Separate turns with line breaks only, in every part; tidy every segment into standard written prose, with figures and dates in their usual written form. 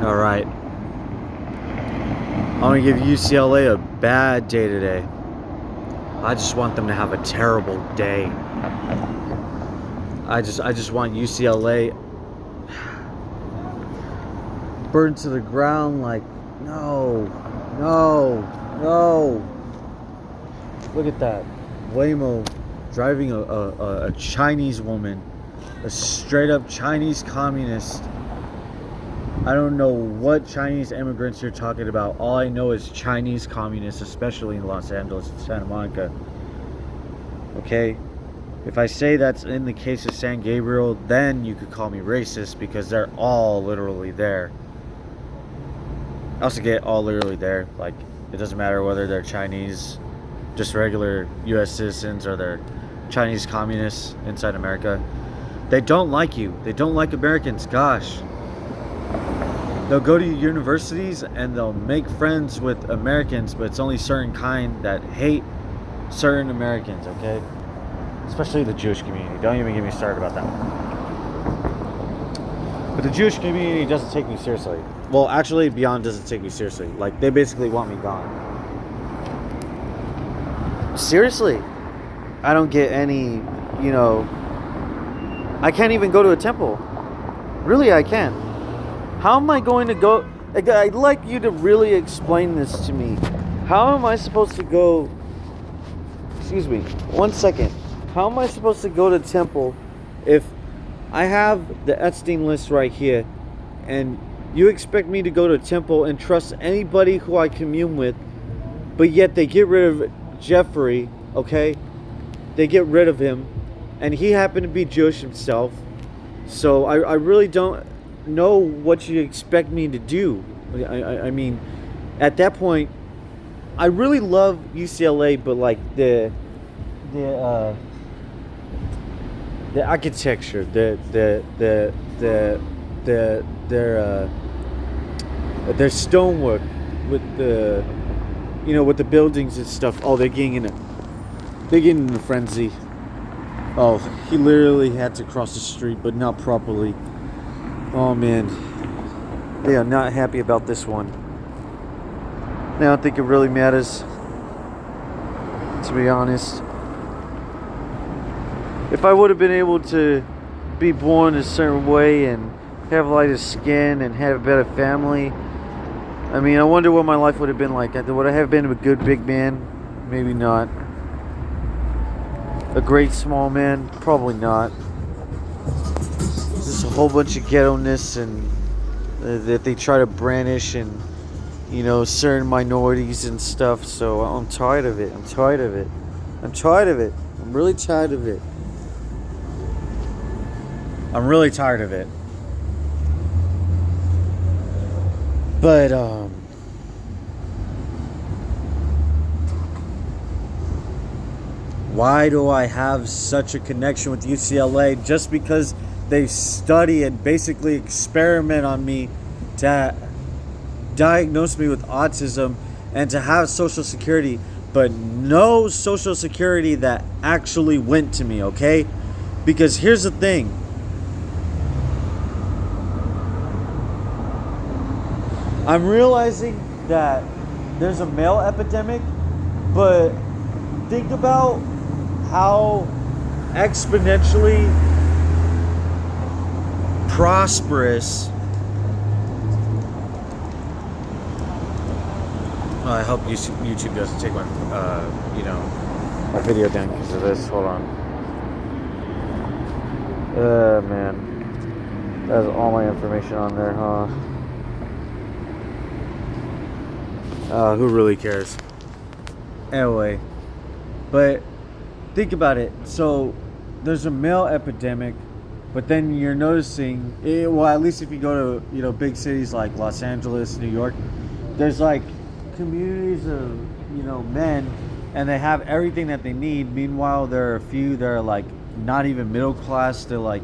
All right. I'm gonna give UCLA a bad day today. I just want them to have a terrible day. I just want UCLA burned to the ground. Like, no, no, no. Look at that. Waymo driving a Chinese woman, a straight up Chinese communist. I don't know what Chinese immigrants you're talking about. All I know is Chinese communists, especially in Los Angeles and Santa Monica. Okay? If I say that's in the case of San Gabriel, then you could call me racist because they're all literally there. I also get all literally there. Like, it doesn't matter whether they're Chinese, just regular US citizens, or they're Chinese communists inside America. They don't like you. They don't like Americans. Gosh. They'll go to universities and they'll make friends with Americans, but it's only certain kind that hate certain Americans, okay? Especially the Jewish community. Don't even get me started about that one. But the Jewish community doesn't take me seriously. Well, actually, beyond doesn't take me seriously. Like, they basically want me gone. Seriously. I don't get any, I can't even go to a temple. Really, I can't. How am I going to go? I'd like you to really explain this to me. How am I supposed to go? Excuse me, 1 second. How am I supposed to go to temple if I have the Epstein list right here, and you expect me to go to temple and trust anybody who I commune with, but yet they get rid of Jeffrey, okay? They get rid of him, and he happened to be Jewish himself. So I really don't know what you expect me to do. I mean, at that point, I really love UCLA, but like the architecture, their stonework with the buildings and stuff. Oh, they're getting in a frenzy. Oh, he literally had to cross the street, but not properly. Oh man, they are not happy about this one. I don't think it really matters, to be honest. If I would have been able to be born a certain way and have lighter skin and have a better family, I mean, I wonder what my life would have been like. Would I have been a good big man? Maybe not. A great small man? Probably not. Just a whole bunch of ghetto-ness and that they try to brandish, and certain minorities and stuff. So I'm tired of it. I'm really tired of it. I'm really tired of it. But why do I have such a connection with UCLA? Just because they study and basically experiment on me to diagnose me with autism and to have Social Security, but no Social Security that actually went to me, okay? Because here's the thing. I'm realizing that there's a male epidemic, but think about how exponentially prosperous. I hope YouTube doesn't take my video down because of this. Hold on. Man, that's all my information on there, huh? Who really cares? Anyway, but think about it. So there's a male epidemic. But then you're noticing, well, at least if you go to, big cities like Los Angeles, New York, there's like communities of, men, and they have everything that they need. Meanwhile, there are a few that are like not even middle class. They're like,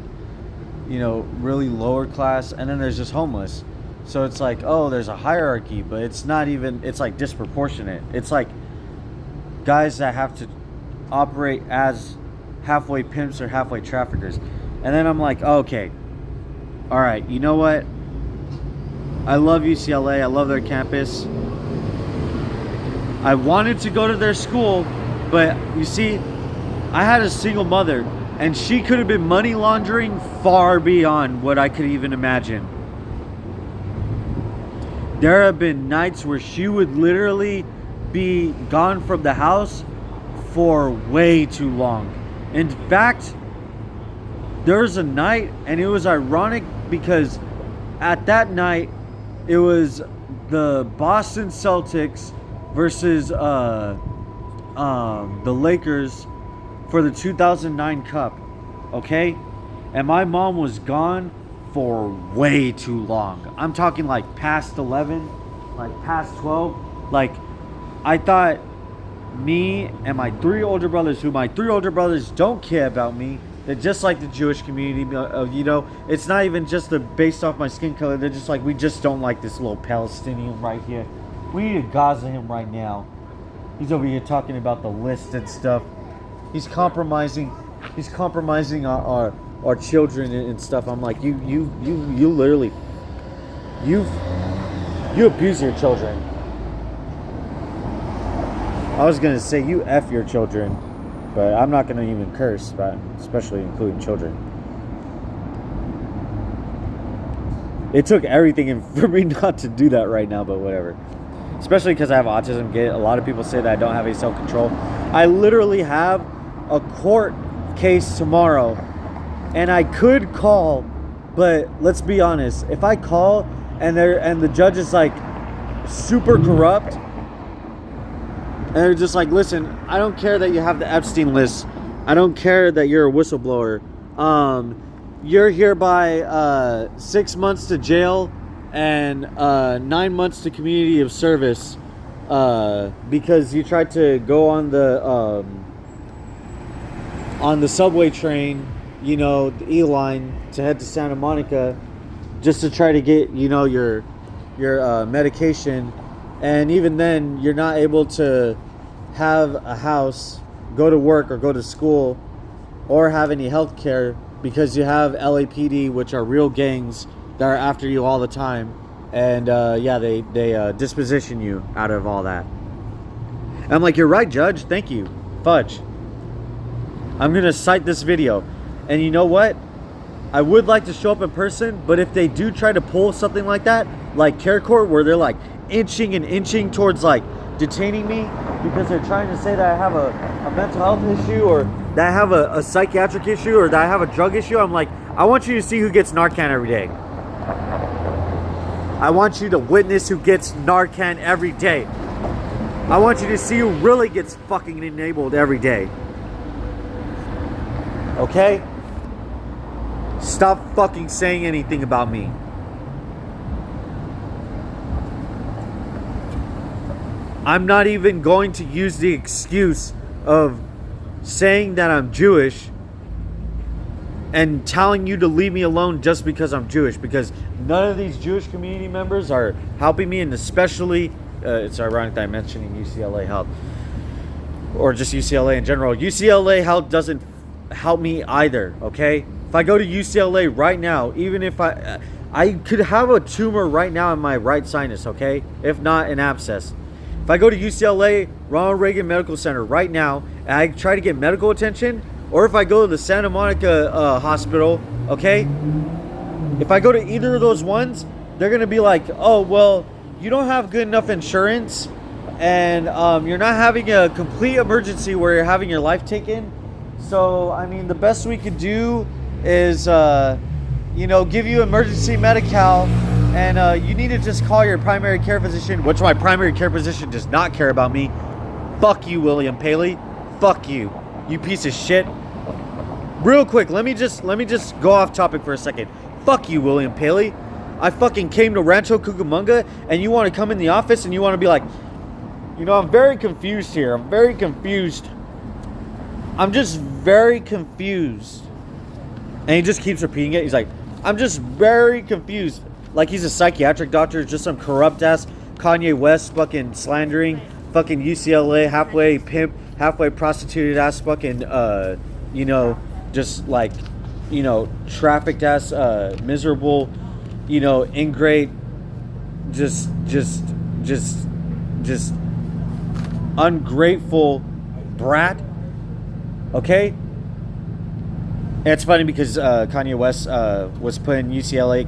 really lower class. And then there's just homeless. So it's like, oh, there's a hierarchy, but it's not even, it's like disproportionate. It's like guys that have to operate as halfway pimps or halfway traffickers. And then I'm like, okay, all right, you know what? I love UCLA. I love their campus. I wanted to go to their school, but you see, I had a single mother, and she could have been money laundering far beyond what I could even imagine. There have been nights where she would literally be gone from the house for way too long. In fact, there was a night, and it was ironic because at that night, it was the Boston Celtics versus the Lakers for the 2009 Cup, okay? And my mom was gone for way too long. I'm talking like past 11, like past 12. Like, I thought me and my 3 older brothers, who my 3 older brothers don't care about me, they're just like the Jewish community, you know, it's not even just based off my skin color. They're just like, we just don't like this little Palestinian right here. We need to Gaza him right now. He's over here talking about the list and stuff. He's compromising. He's compromising our children and stuff. I'm like, you literally, you abuse your children. I was gonna say you F your children, but I'm not gonna even curse, but especially including children. It took everything for me not to do that right now, but whatever. Especially because I have autism. A lot of people say that I don't have any self-control. I literally have a court case tomorrow, and I could call, but let's be honest. If I call and the judge is like super corrupt, and they're just like, listen, I don't care that you have the Epstein list. I don't care that you're a whistleblower. You're hereby 6 months to jail and 9 months to community of service because you tried to go on the subway train, you know, the E line to head to Santa Monica, just to try to get, you know, your medication, and even then you're not able to have a house, go to work or go to school, or have any health care because you have LAPD, which are real gangs that are after you all the time, and they disposition you out of all that. And I'm like, you're right, Judge. Thank you. Fudge. I'm gonna cite this video, and you know what? I would like to show up in person, but if they do try to pull something like that, like care court, where they're like inching towards like detaining me because they're trying to say that I have a mental health issue, or that I have a psychiatric issue, or that I have a drug issue, I'm like, I want you to see who gets Narcan every day. I want you to witness who gets Narcan every day. I want you to see who really gets fucking enabled every day. Okay? Stop fucking saying anything about me. I'm not even going to use the excuse of saying that I'm Jewish and telling you to leave me alone just because I'm Jewish, because none of these Jewish community members are helping me, and especially, it's ironic that I'm mentioning UCLA Health, or just UCLA in general. UCLA Health doesn't help me either, okay? If I go to UCLA right now, even if I could have a tumor right now in my right sinus, okay? If not an abscess. If I go to UCLA, Ronald Reagan Medical Center right now, and I try to get medical attention, or if I go to the Santa Monica hospital, okay? If I go to either of those ones, they're going to be like, oh, well, you don't have good enough insurance, and you're not having a complete emergency where you're having your life taken. So, I mean, the best we could do is, give you emergency Medi-Cal, and you need to just call your primary care physician, which my primary care physician does not care about me. Fuck you, William Paley. Fuck you, you piece of shit. Real quick, let me just go off topic for a second. Fuck you, William Paley. I fucking came to Rancho Cucamonga, and you want to come in the office and you want to be like, I'm very confused here. I'm very confused. I'm just very confused. And he just keeps repeating it. He's like, I'm just very confused. Like he's a psychiatric doctor, just some corrupt ass Kanye West fucking slandering fucking UCLA halfway pimp, halfway prostituted ass fucking, just like, trafficked ass, miserable, ingrate, just just just ungrateful brat. Okay. And it's funny because Kanye West was put in UCLA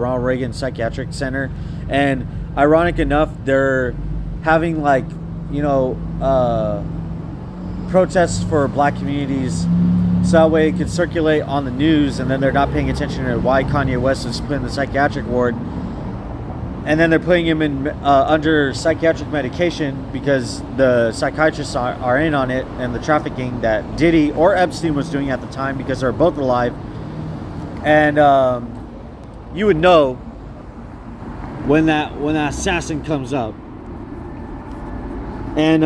Ronald Reagan Psychiatric Center, and ironic enough, they're having like, you know, protests for black communities, so that way it could circulate on the news, and then they're not paying attention to why Kanye West was put in the psychiatric ward, and then they're putting him in under psychiatric medication because the psychiatrists are in on it, and the trafficking that Diddy or Epstein was doing at the time, because they're both alive. And you would know when that assassin comes up, and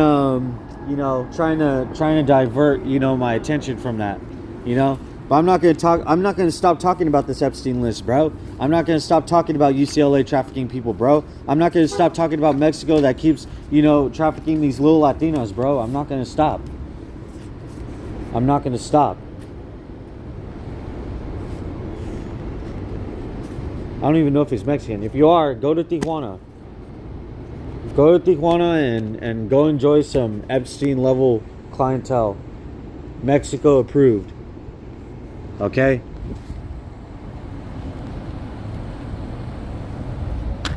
you know, trying to divert, you know, my attention from that, you know. But I'm not going to stop talking about this Epstein list, bro. I'm not going to stop talking about UCLA trafficking people, bro. I'm not going to stop talking about Mexico that keeps, you know, trafficking these little Latinos, bro. I'm not going to stop. I'm not going to stop. I don't even know if he's Mexican. If you are, go to Tijuana. Go to Tijuana and go enjoy some Epstein level clientele. Mexico approved. Okay?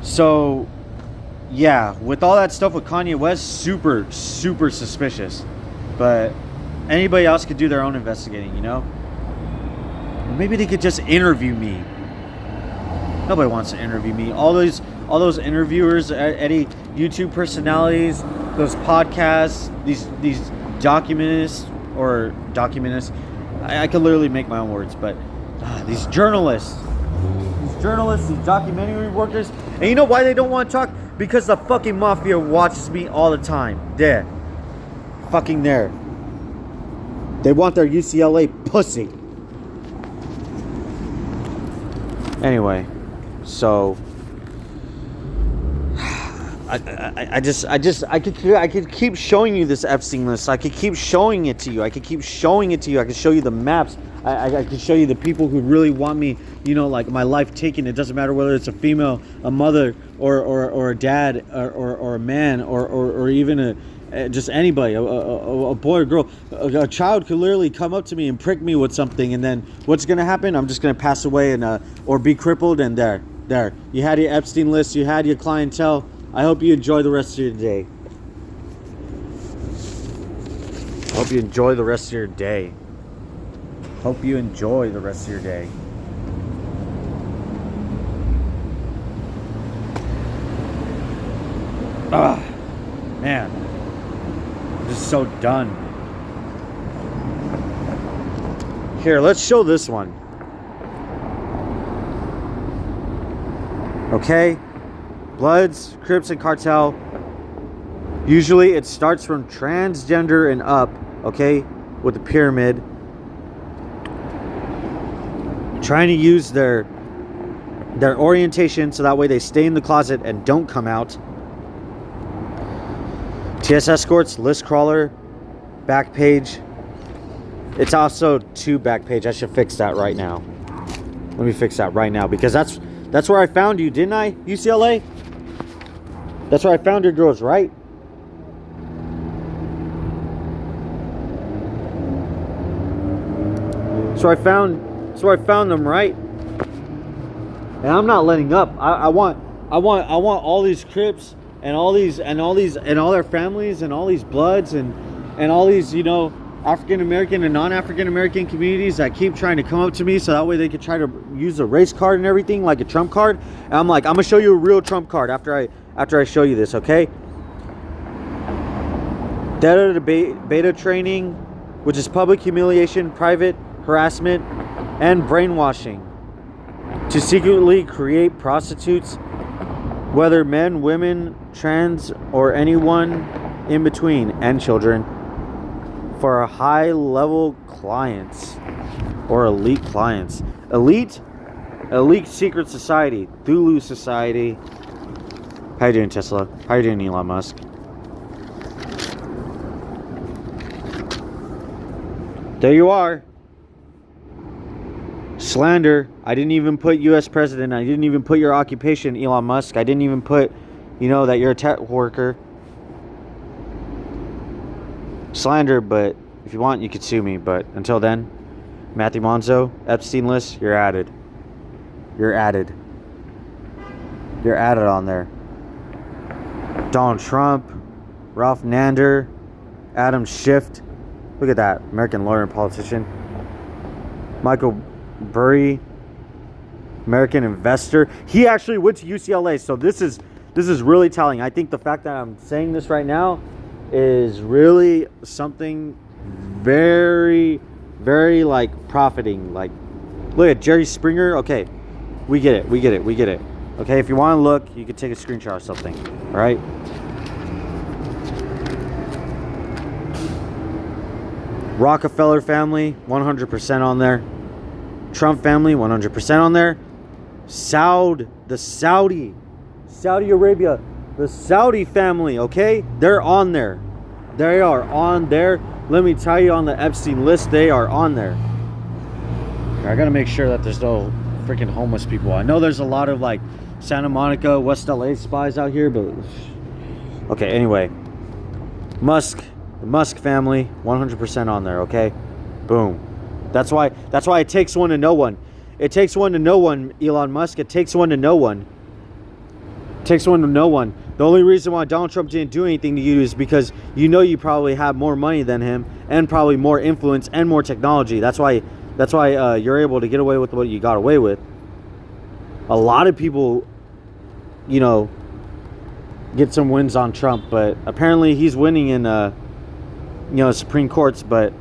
So, yeah, with all that stuff with Kanye West, super suspicious. But anybody else could do their own investigating, you know? Maybe they could just interview me. Nobody wants to interview me. All those interviewers, any YouTube personalities, those podcasts, these documentists. I could literally make my own words, but these journalists, these documentary workers, and you know why they don't want to talk? Because the fucking mafia watches me all the time. There. Fucking there. They want their UCLA pussy. Anyway, so I could keep showing you this Epstein list. I could keep showing it to you. I could show you the maps. I could show you the people who really want me, you know, like my life taken. It doesn't matter whether it's a female, a mother, or a dad, or a man, or even just anybody, a boy or girl. A child could literally come up to me and prick me with something, and then what's gonna happen? I'm just gonna pass away and or be crippled, and there. You had your Epstein list. You had your clientele. I hope you enjoy the rest of your day. Hope you enjoy the rest of your day. Hope you enjoy the rest of your day. Man. I'm just so done. Here, let's show this one. Okay? Bloods, Crips, and Cartel. Usually it starts from transgender and up, okay, with the pyramid. Trying to use their orientation so that way they stay in the closet and don't come out. TS escorts, list crawler, back page. It's also to back page. I should fix that right now. Let me fix that right now, because that's where I found you, didn't I? UCLA? That's where I found your girls, right? So I found them, right? And I'm not letting up. I want all these Crips and all their families and all these Bloods and all these, you know, African American and non-African American communities that keep trying to come up to me so that way they could try to use a race card and everything like a Trump card. And I'm like, I'm gonna show you a real Trump card after I show you this, okay? Delta to beta training, which is public humiliation, private harassment, and brainwashing to secretly create prostitutes, whether men, women, trans, or anyone in between, and children, for a high-level clients or elite clients. Elite secret society, Thulu society. How you doing, Tesla? How you doing, Elon Musk? There you are. Slander. I didn't even put U.S. president. I didn't even put your occupation, Elon Musk. I didn't even put, that you're a tech worker. Slander, but if you want, you could sue me. But until then, Matthew Monzo, Epstein List, you're added. You're added. You're added on there. Donald Trump, Ralph Nader, Adam Schiff. Look at that. American lawyer and politician. Michael Burry, American investor. He actually went to UCLA. So this is really telling. I think the fact that I'm saying this right now is really something very, very like profiting. Like, look at Jerry Springer. Okay, we get it. We get it. We get it. Okay, if you want to look, you can take a screenshot or something. All right. Rockefeller family, 100% on there. Trump family, 100% on there. Saudi Arabia, the Saudi family, okay? They're on there. They are on there. Let me tell you, on the Epstein list, they are on there. I gotta make sure that there's no freaking homeless people. I know there's a lot of like Santa Monica, West LA spies out here, but okay, anyway. The Musk family, 100% on there, okay? Boom. That's why it takes one to know one. It takes one to know one, Elon Musk. It takes one to know one. It takes one to know one. The only reason why Donald Trump didn't do anything to you is because you probably have more money than him and probably more influence and more technology. That's why you're able to get away with what you got away with. A lot of people, get some wins on Trump, but apparently he's winning in Supreme Courts. But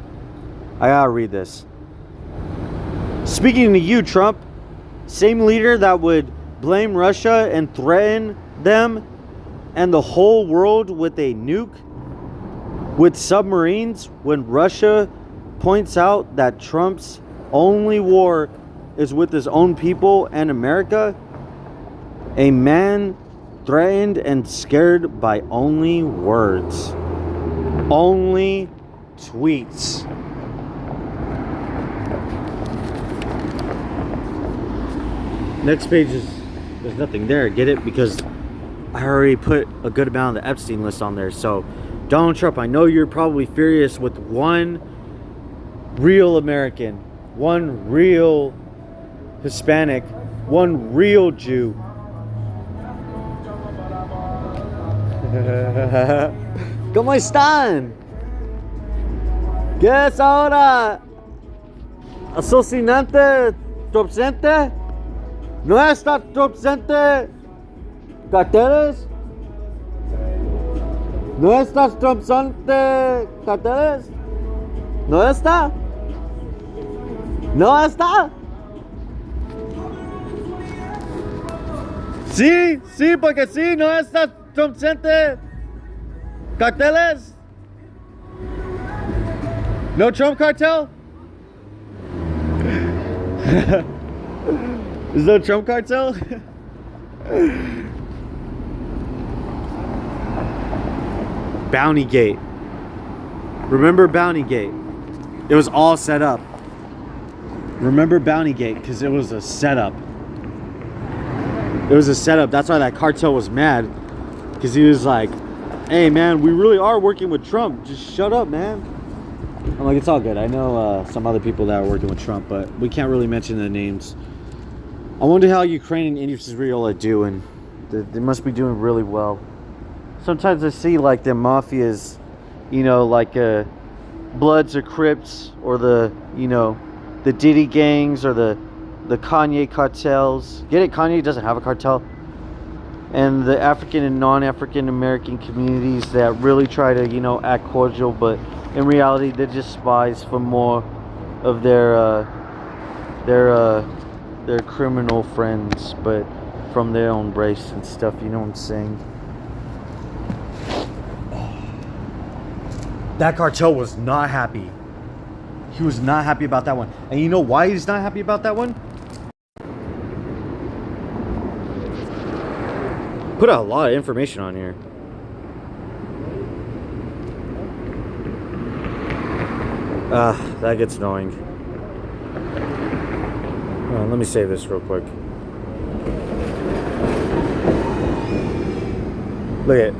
I gotta read this. Speaking to you, Trump, same leader that would blame Russia and threaten them and the whole world with a nuke with submarines when Russia points out that Trump's only war is with his own people and America. A man threatened and scared by only words. Only tweets. Next page there's nothing there. Get it? Because I already put a good amount of the Epstein list on there. So, Donald Trump, I know you're probably furious with one real American, one real Hispanic, one real Jew. ¿Cómo están? ¿Qué es ahora? ¿Asesinante absente? ¿No está absente carteles? ¿No está absente carteles? ¿No está? ¿No está? Sí, porque sí, no está absente carteles. No Trump cartel? Is there a Trump cartel? Bounty Gate. Remember Bounty Gate? It was all set up. Remember Bounty Gate because it was a setup. It was a setup. That's why that cartel was mad, because he was like, hey man, we really are working with Trump. Just shut up, man. I'm like, it's all good. I know some other people that are working with Trump, but we can't really mention their names. I wonder how Ukraine and Israel are doing. They must be doing really well. Sometimes I see like the mafias, like Bloods or Crips, or the Diddy gangs, or the Kanye cartels. Get it? Kanye doesn't have a cartel. And the African and non-African American communities that really try to, act cordial, but in reality, they're just spies for more of their criminal friends, but from their own race and stuff. You know what I'm saying? That cartel was not happy. He was not happy about that one. And you know why he's not happy about that one? Put a lot of information on here. That gets annoying. Let me save this real quick. Look at it.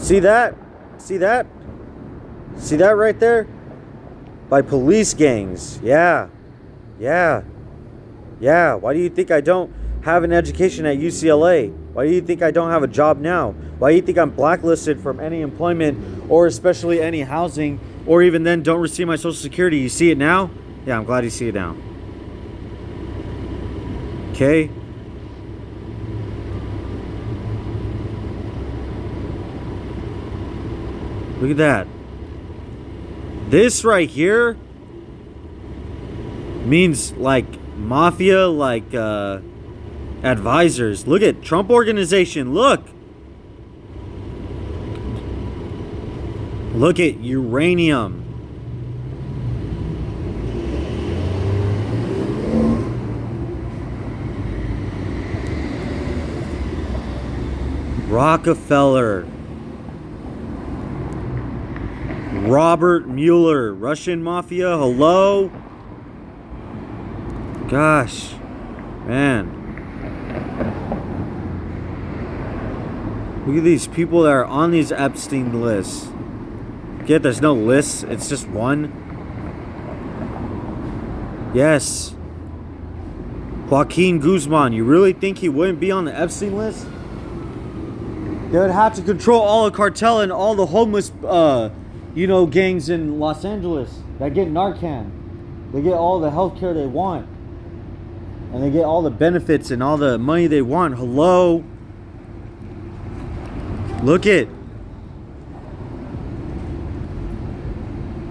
See that? See that? See that right there? By police gangs. Yeah. Yeah. Yeah. Why do you think I don't have an education at UCLA? Why do you think I don't have a job now? Why do you think I'm blacklisted from any employment or especially any housing, or even then don't receive my Social Security? You see it now? Yeah, I'm glad you see it now. Okay. Look at that. This right here means like mafia, like advisors. Look at Trump Organization. Look. Look at uranium. Rockefeller. Robert Mueller, Russian mafia. Hello? Gosh, man. Look at these people that are on these Epstein lists. Get, there's no lists, it's just one. Yes. Joaquin Guzman, you really think he wouldn't be on the Epstein list? They would have to control all the cartel and all the homeless, gangs in Los Angeles that get Narcan. They get all the health care they want. And they get all the benefits and all the money they want. Hello? Look it.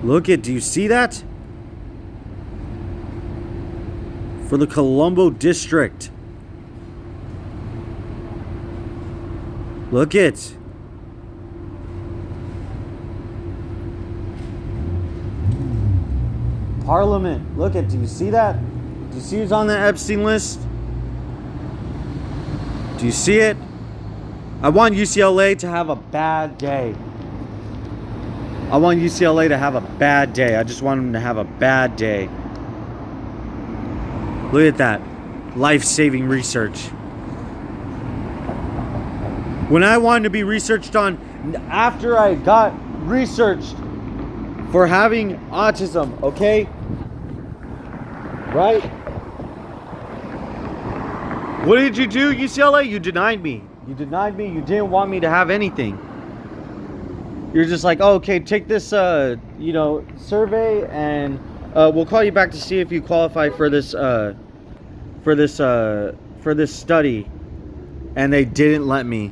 Look it. Do you see that? For the Colombo District. Look it. Parliament. Look it. Do you see that? Do you see who's on the Epstein list? Do you see it? I want UCLA to have a bad day. I want UCLA to have a bad day. I just want them to have a bad day. Look at that. Life-saving research. When I wanted to be researched on, after I got researched for having autism, okay? Right? What did you do, UCLA? You denied me. You denied me. You didn't want me to have anything. You're just like, oh, okay, take this, survey, and we'll call you back to see if you qualify for this study. And they didn't let me.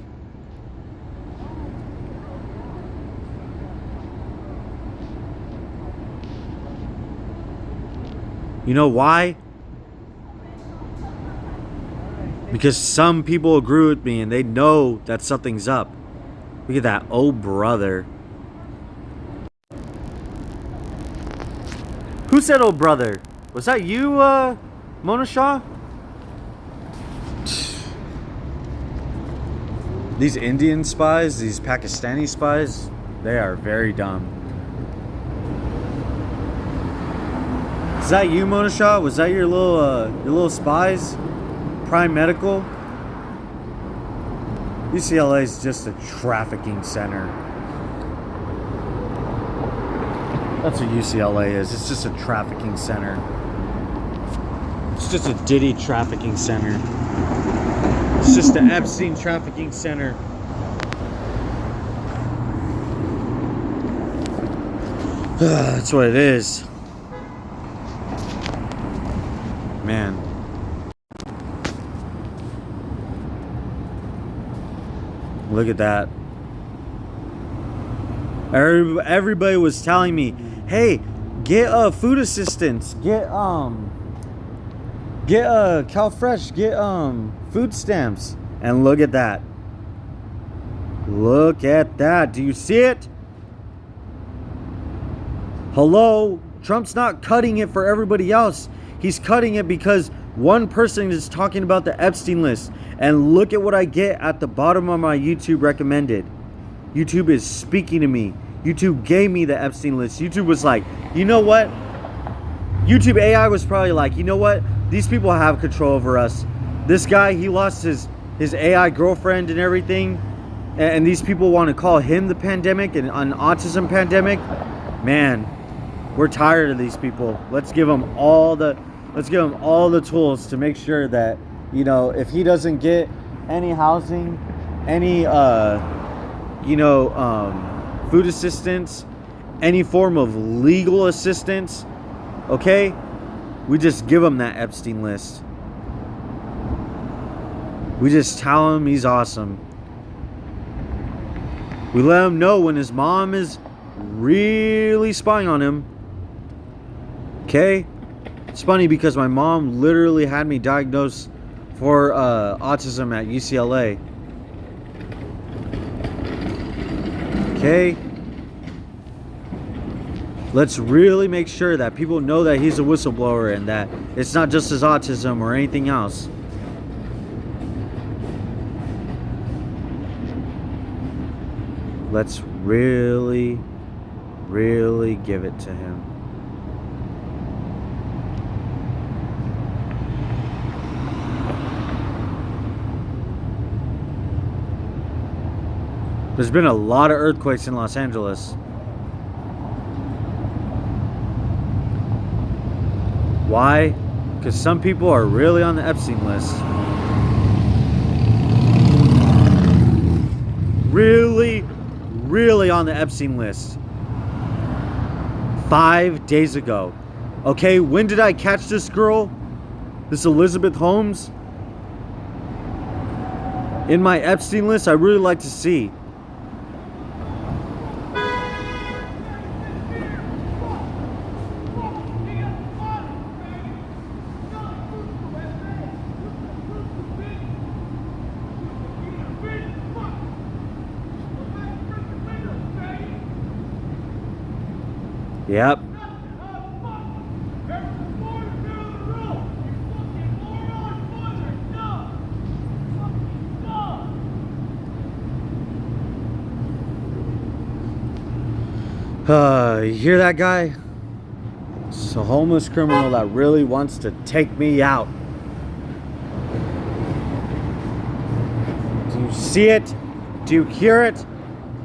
You know why? Because some people agree with me and they know that something's up. Look at that. Oh, brother. Who said, oh, brother? Was that you, Mona Shah? These Indian spies, these Pakistani spies, they are very dumb. Is that you, Mona Shah? Was that your little spies? Prime Medical? UCLA is just a trafficking center. That's what UCLA is. It's just a trafficking center. It's just a Diddy trafficking center. It's just an Epstein trafficking center. That's what it is. Man. Look at that. Everybody was telling me, hey, get food assistance, get CalFresh, get food stamps. And look at that. Look at that. Do you see it? Hello? Trump's not cutting it for everybody else. He's cutting it because one person is talking about the Epstein list. And look at what I get at the bottom of my YouTube recommended. YouTube is speaking to me. YouTube gave me the Epstein list. YouTube was like, you know what? YouTube AI was probably like, you know what? These people have control over us. This guy, he lost his AI girlfriend and everything. And these people want to call him the pandemic and an autism pandemic. Man, we're tired of these people. Let's give them all the tools to make sure that, you know, if he doesn't get any housing, any food assistance, any form of legal assistance, okay, we just give him that Epstein list. We just tell him he's awesome. We let him know when his mom is really spying on him. Okay? It's funny because my mom literally had me diagnosed for autism at UCLA. Okay? Let's really make sure that people know that he's a whistleblower and that it's not just his autism or anything else. Let's really, really give it to him. There's been a lot of earthquakes in Los Angeles. Why? Because some people are really on the Epstein list. Really on the Epstein list. 5 days ago. Okay, when did I catch this girl? This Elizabeth Holmes? In my Epstein list, I really like to see. Yep. You hear that guy? It's a homeless criminal that really wants to take me out. Do you see it? Do you hear it?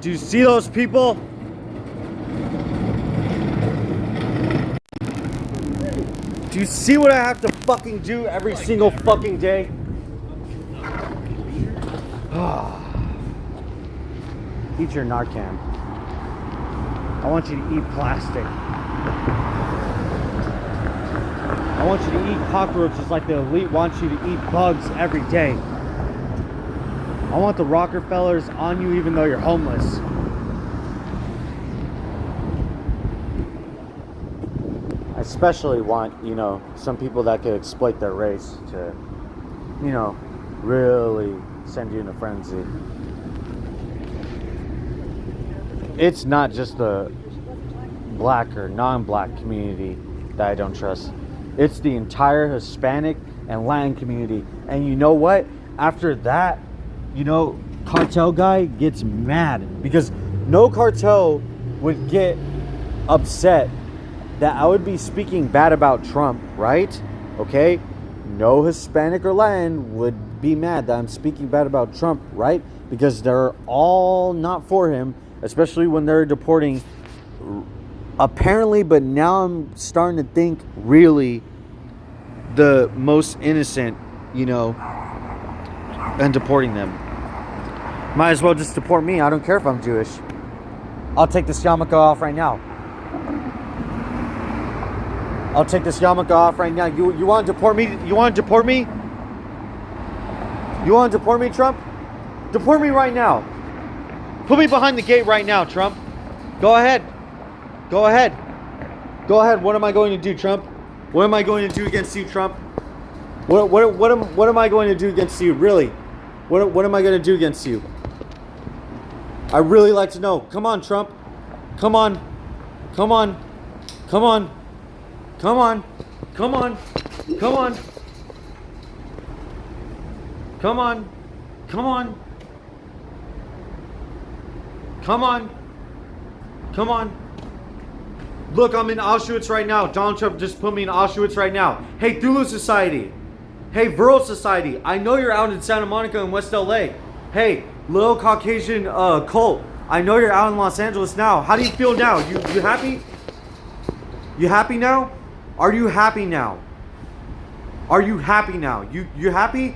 Do you see those people? Do you see what I have to fucking do every single fucking day? Eat your Narcan. I want you to eat plastic. I want you to eat cockroaches like the elite wants you to eat bugs every day. I want the Rockefellers on you even though you're homeless. I especially want, some people that could exploit their race to, really send you in a frenzy. It's not just the black or non-black community that I don't trust. It's the entire Hispanic and Latin community. And you know what? After that, cartel guy gets mad because no cartel would get upset that I would be speaking bad about Trump, right? Okay? No Hispanic or Latin would be mad that I'm speaking bad about Trump, right? Because they're all not for him, especially when they're deporting, apparently, but now I'm starting to think really the most innocent, and deporting them. Might as well just deport me. I don't care if I'm Jewish. I'll take this yarmulke off right now. I'll take this yarmulke off right now. You want to deport me? You want to deport me? You want to deport me, Trump? Deport me right now. Put me behind the gate right now, Trump. Go ahead. Go ahead. Go ahead. What am I going to do, Trump? What am I going to do against you, Trump? What am I going to do against you, really? What am I going to do against you? I really like to know. Come on, Trump. Come on. Come on. Come on. Come on. Come on. Come on. Come on. Come on. Come on. Come on. Look, I'm in Auschwitz right now. Donald Trump just put me in Auschwitz right now. Hey, Thulu Society. Hey, Viral Society. I know you're out in Santa Monica and West LA. Hey, little Caucasian cult. I know you're out in Los Angeles now. How do you feel now? You happy? You happy now? Are you happy now? Are you happy now? You happy?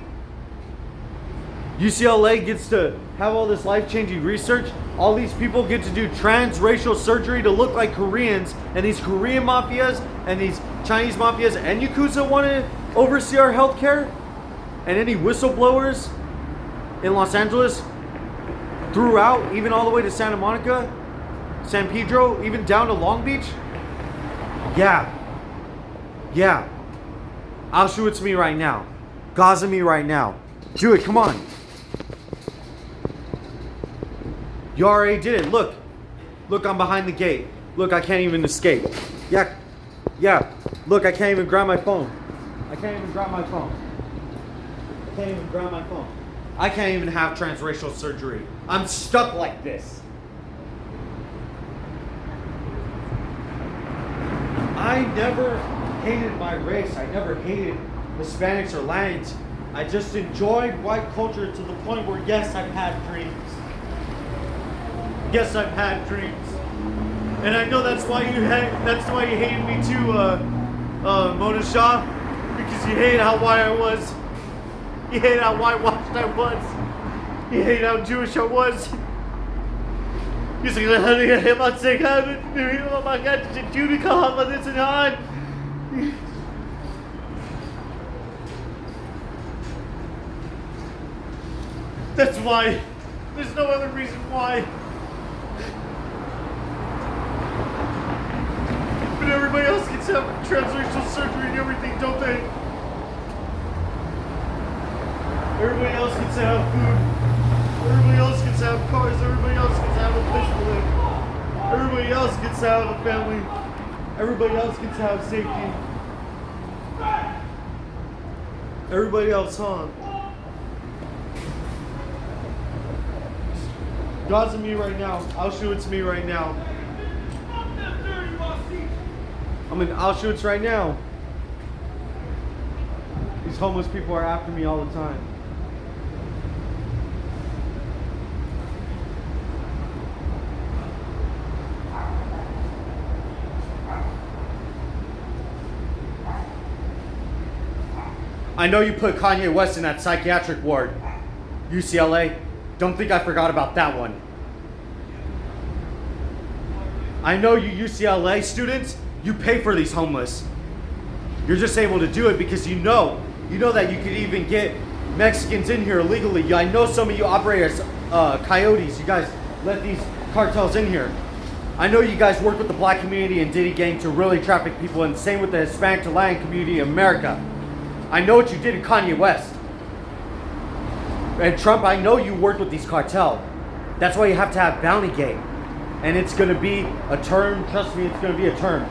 UCLA gets to have all this life-changing research. All these people get to do transracial surgery to look like Koreans, and these Korean mafias and these Chinese mafias and Yakuza want to oversee our healthcare. And any whistleblowers in Los Angeles, throughout, even all the way to Santa Monica, San Pedro, even down to Long Beach. Yeah. Auschwitz me right now. Gaza me right now. Do it, come on. You already did it. Look, I'm behind the gate. Look, I can't even escape. Yeah. Look, I can't even grab my phone. I can't even grab I can't even have transracial surgery. I'm stuck like this. I never hated my race. I never hated Hispanics or Latins. I just enjoyed white culture to the point where, yes, I've had dreams. And I know that's why you hated me too, Mona Shah, because you hate how white I was. You hate how whitewashed I was. You hate how Jewish I was. You say, oh my God, Judy called my this and that. That's why. There's no other reason why. But everybody else gets to have transracial surgery and everything, don't they? Everybody else gets to have food. Everybody else gets to have cars. Everybody else gets to have a place to live. Everybody else gets to have a family. Everybody else gets to have safety. Everybody else, huh? Gaza me right now. Auschwitz me right now. I'm in Auschwitz right now. These homeless people are after me all the time. I know you put Kanye West in that psychiatric ward. UCLA, don't think I forgot about that one. I know you UCLA students, you pay for these homeless. You're just able to do it because you know that you could even get Mexicans in here illegally. I know some of you operate as coyotes. You guys let these cartels in here. I know you guys work with the black community and Diddy gang to really traffic people, and same with the Hispanic to Latin community in America. I know what you did to Kanye West. And Trump, I know you worked with these cartels. That's why you have to have Bounty Gate. And it's going to be a term. Trust me, it's going to be a term.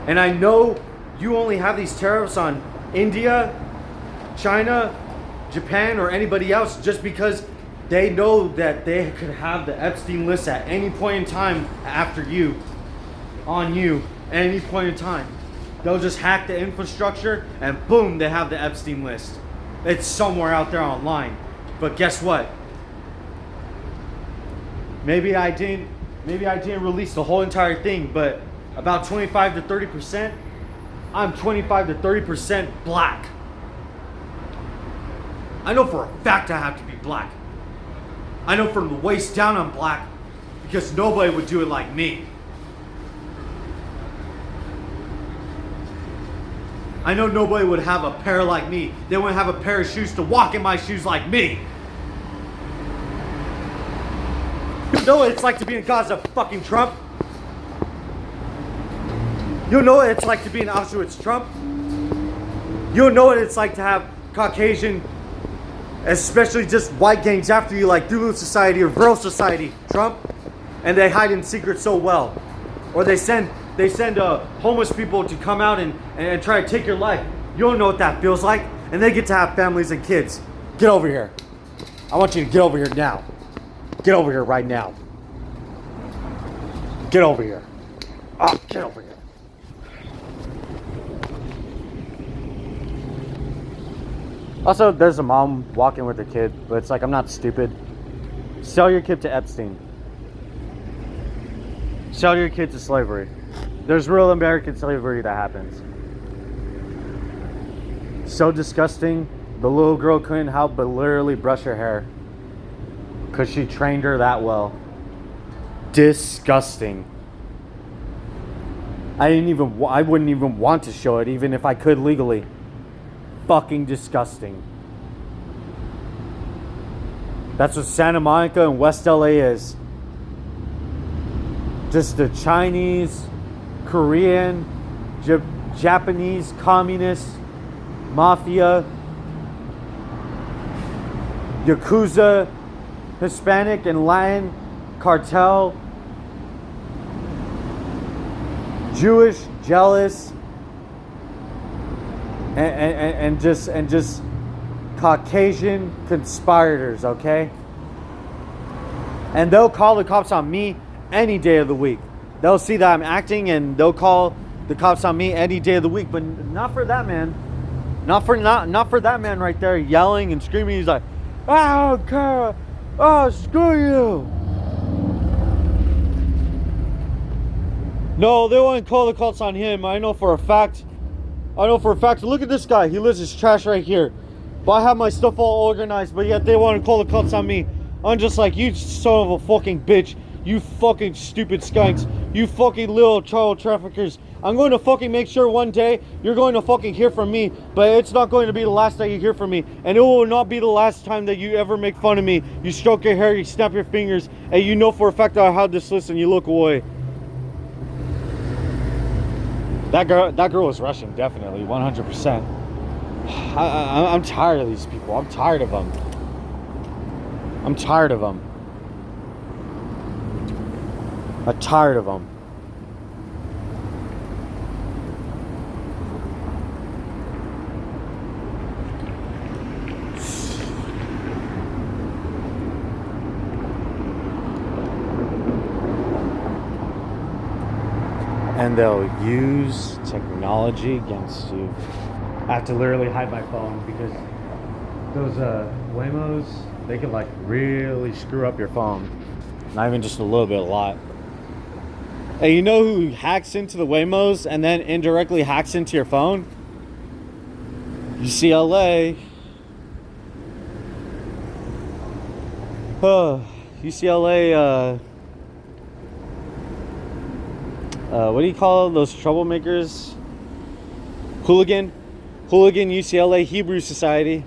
And I know you only have these tariffs on India, China, Japan, or anybody else just because they know that they could have the Epstein List at any point in time after you, on you, at any point in time. They'll just hack the infrastructure and boom, they have the Epstein List. It's somewhere out there online. But guess what? Maybe I didn't release the whole entire thing, but about 25 to 30%, I'm 25 to 30% black. I know for a fact I have to be black. I know from the waist down I'm black because nobody would do it like me. I know nobody would have a pair like me. They wouldn't have a pair of shoes to walk in my shoes like me. You know what it's like to be in Gaza, fucking Trump? You know what it's like to be in Auschwitz, Trump? You know what it's like to have Caucasian, especially just white gangs after you like Thulu Society or Viral Society, Trump? And they hide in secret so well. Or they send homeless people to come out and try to take your life. You don't know what that feels like. And they get to have families and kids. Get over here. I want you to get over here now. Get over here right now. Get over here. Oh, get over here. Also, there's a mom walking with her kid, but it's like, I'm not stupid. Sell your kid to Epstein. Sell your kid to slavery. There's real American slavery that happens. So disgusting. The little girl couldn't help but literally brush her hair because she trained her that well. Disgusting. I wouldn't even want to show it even if I could legally. Fucking disgusting. That's what Santa Monica and West LA is. Just the Chinese, Korean, Japanese, communist, mafia, Yakuza, Hispanic and Latin cartel, Jewish, jealous, and just Caucasian conspirators, okay? And they'll call the cops on me any day of the week. They'll see that I'm acting and they'll call the cops on me any day of the week, but not for that man. Not for that man right there yelling and screaming. He's like, "Oh, God, oh, screw you." No, they won't call the cops on him. I know for a fact. Look at this guy. He lives his trash right here. But I have my stuff all organized, but yet they want to call the cops on me. I'm just like, you son of a fucking bitch. You fucking stupid skunks. You fucking little child traffickers. I'm going to fucking make sure one day you're going to fucking hear from me, but it's not going to be the last time you hear from me, and it will not be the last time that you ever make fun of me. You stroke your hair, you snap your fingers, and you know for a fact that I have this list and you look away. That girl is Russian, definitely, 100%. I'm tired of these people. I'm tired of them. I'm tired of them. I'm tired of them. And they'll use technology against you. I have to literally hide my phone because those Waymos, they can like really screw up your phone. Not even just a little bit, a lot. Hey, you know who hacks into the Waymos and then indirectly hacks into your phone? UCLA. UCLA, what do you call those troublemakers? Hooligan UCLA Hebrew Society.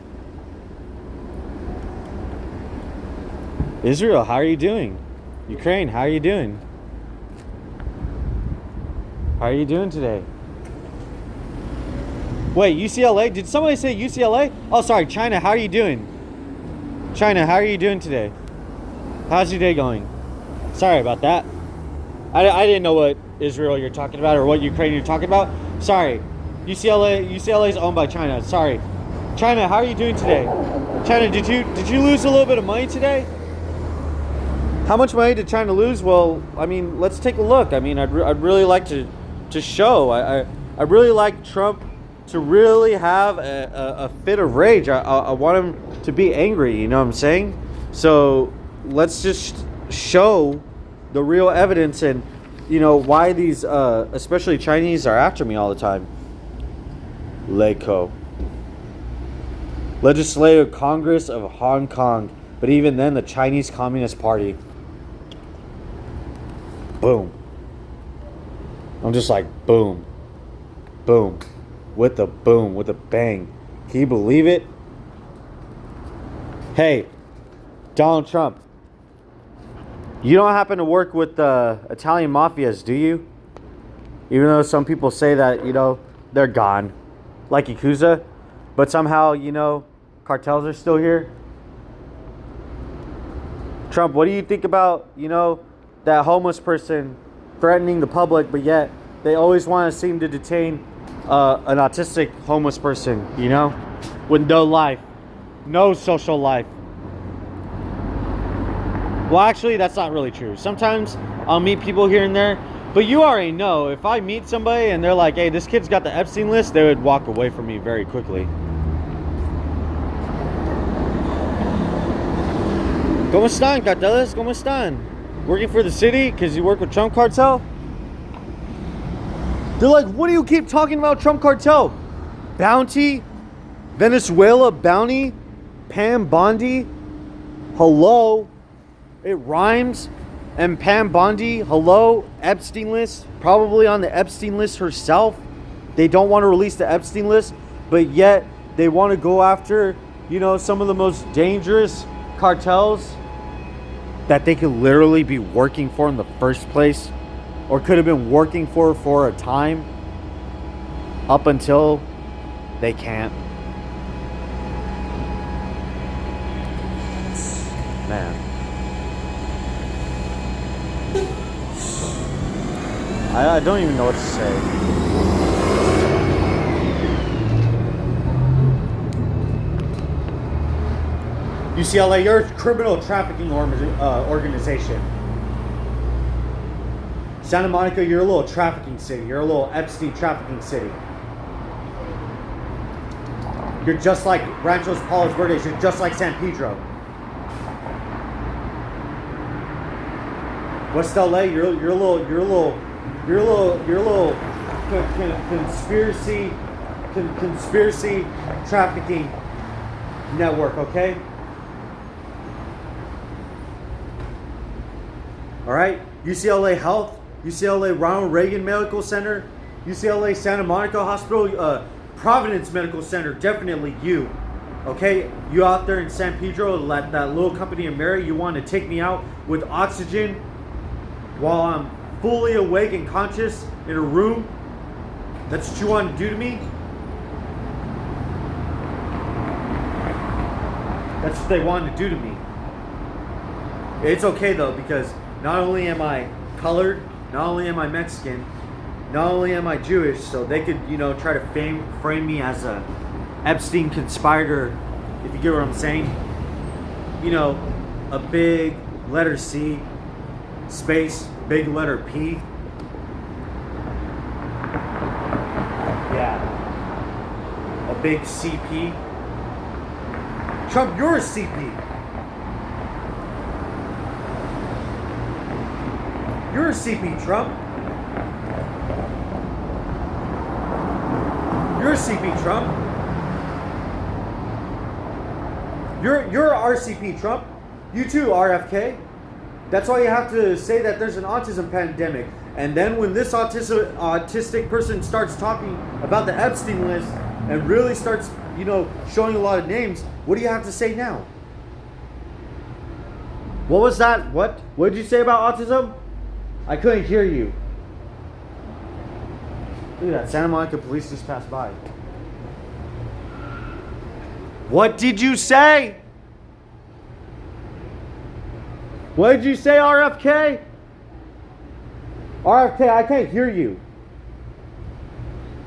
Israel, how are you doing? Ukraine, how are you doing? How are you doing today? Wait, UCLA? Did somebody say UCLA? Oh, sorry, China, how are you doing? China, how are you doing today? How's your day going? Sorry about that. I didn't know what Israel you're talking about or what Ukraine you're talking about. Sorry. UCLA is owned by China. Sorry. China, how are you doing today? China, did you lose a little bit of money today? How much money did China lose? Well, I mean, let's take a look. I mean, I'd really like to show. I really like Trump to really have a fit of rage. I want him to be angry, you know what I'm saying? So let's just show the real evidence and, you know, why these, especially Chinese, are after me all the time. LECO. Legislative Congress of Hong Kong. But even then, the Chinese Communist Party. Boom. I'm just like, boom. Boom. With a boom. With a bang. Can you believe it? Hey, Donald Trump. You don't happen to work with the Italian mafias, do you? Even though some people say that, you know, they're gone. Like Yakuza. But somehow, you know, cartels are still here. Trump, what do you think about, you know, that homeless person threatening the public, but yet they always want to seem to detain an autistic homeless person, you know, with no life, no social life. Well, actually, that's not really true. Sometimes I'll meet people here and there, but you already know if I meet somebody and they're like, hey, this kid's got the Epstein list, they would walk away from me very quickly. ¿Cómo están, carteles? ¿Cómo están? Working for the city because you work with Trump Cartel? They're like, what do you keep talking about Trump Cartel? Bounty? Venezuela bounty? Pam Bondi? Hello? It rhymes. And Pam Bondi, hello? Epstein list? Probably on the Epstein list herself. They don't want to release the Epstein list, but yet they want to go after, you know, some of the most dangerous cartels that they could literally be working for in the first place, or could have been working for a time, up until they can't. Man, I don't even know what to say. UCLA, you're a criminal trafficking organization. Santa Monica, you're a little trafficking city. You're a little Epstein trafficking city. You're just like Ranchos Palos Verdes. You're just like San Pedro. West LA, you're a little conspiracy trafficking network, okay? All right, UCLA Health, UCLA Ronald Reagan Medical Center, UCLA Santa Monica Hospital, Providence Medical Center, definitely you. Okay, you out there in San Pedro, that little company in Mary, you want to take me out with oxygen while I'm fully awake and conscious in a room? That's what you want to do to me? That's what they want to do to me. It's okay though, because not only am I colored, not only am I Mexican, not only am I Jewish, so they could, you know, try to frame me as a Epstein conspirator, if you get what I'm saying. You know, a big letter C, space, big letter P. Yeah. A big CP. Trump, you're a CP. You're a CP, Trump. You're a CP, Trump. You're RCP, Trump. You too, RFK. That's why you have to say that there's an autism pandemic. And then when this autistic person starts talking about the Epstein list and really starts, you know, showing a lot of names, what do you have to say now? What was that? What did you say about autism? I couldn't hear you. Look at that. Santa Monica police just passed by. What did you say? What did you say, RFK? RFK, I can't hear you.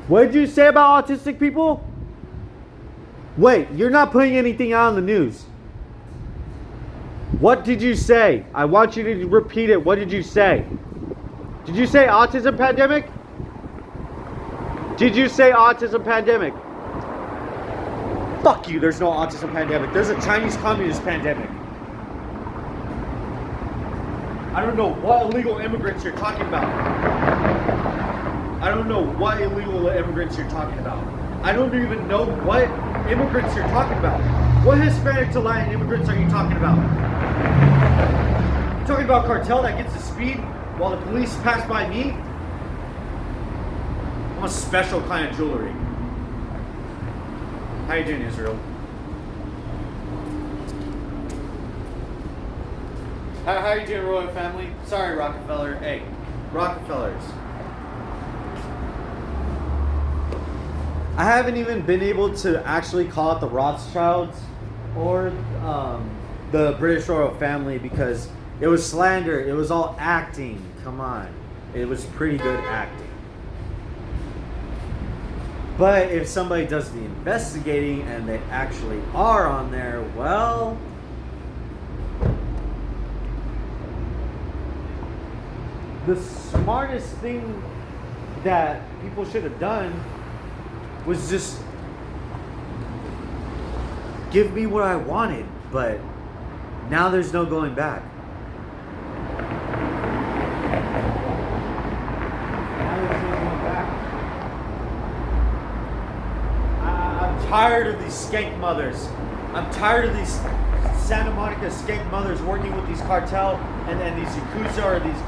What did you say about autistic people? Wait, you're not putting anything out on the news. What did you say? I want you to repeat it. What did you say? Did you say autism pandemic? Did you say autism pandemic? Fuck you, there's no autism pandemic. There's a Chinese communist pandemic. I don't know what illegal immigrants you're talking about. I don't know what illegal immigrants you're talking about. I don't even know what immigrants you're talking about. What Hispanic to Latin immigrants are you talking about? You're talking about cartel that gets the speed while the police pass by me? I'm a special kind of jewelry. How you doing, Israel? How you doing, royal family? Sorry, Rockefeller. Hey, Rockefellers. I haven't even been able to actually call out the Rothschilds or the British royal family because it was slander. It was all acting. Come on. It was pretty good acting. But if somebody does the investigating and they actually are on there, well, the smartest thing that people should have done was just give me what I wanted, but now there's no going back. I'm tired of these skank mothers. I'm tired of these Santa Monica skank mothers working with these cartel and these Yakuza or these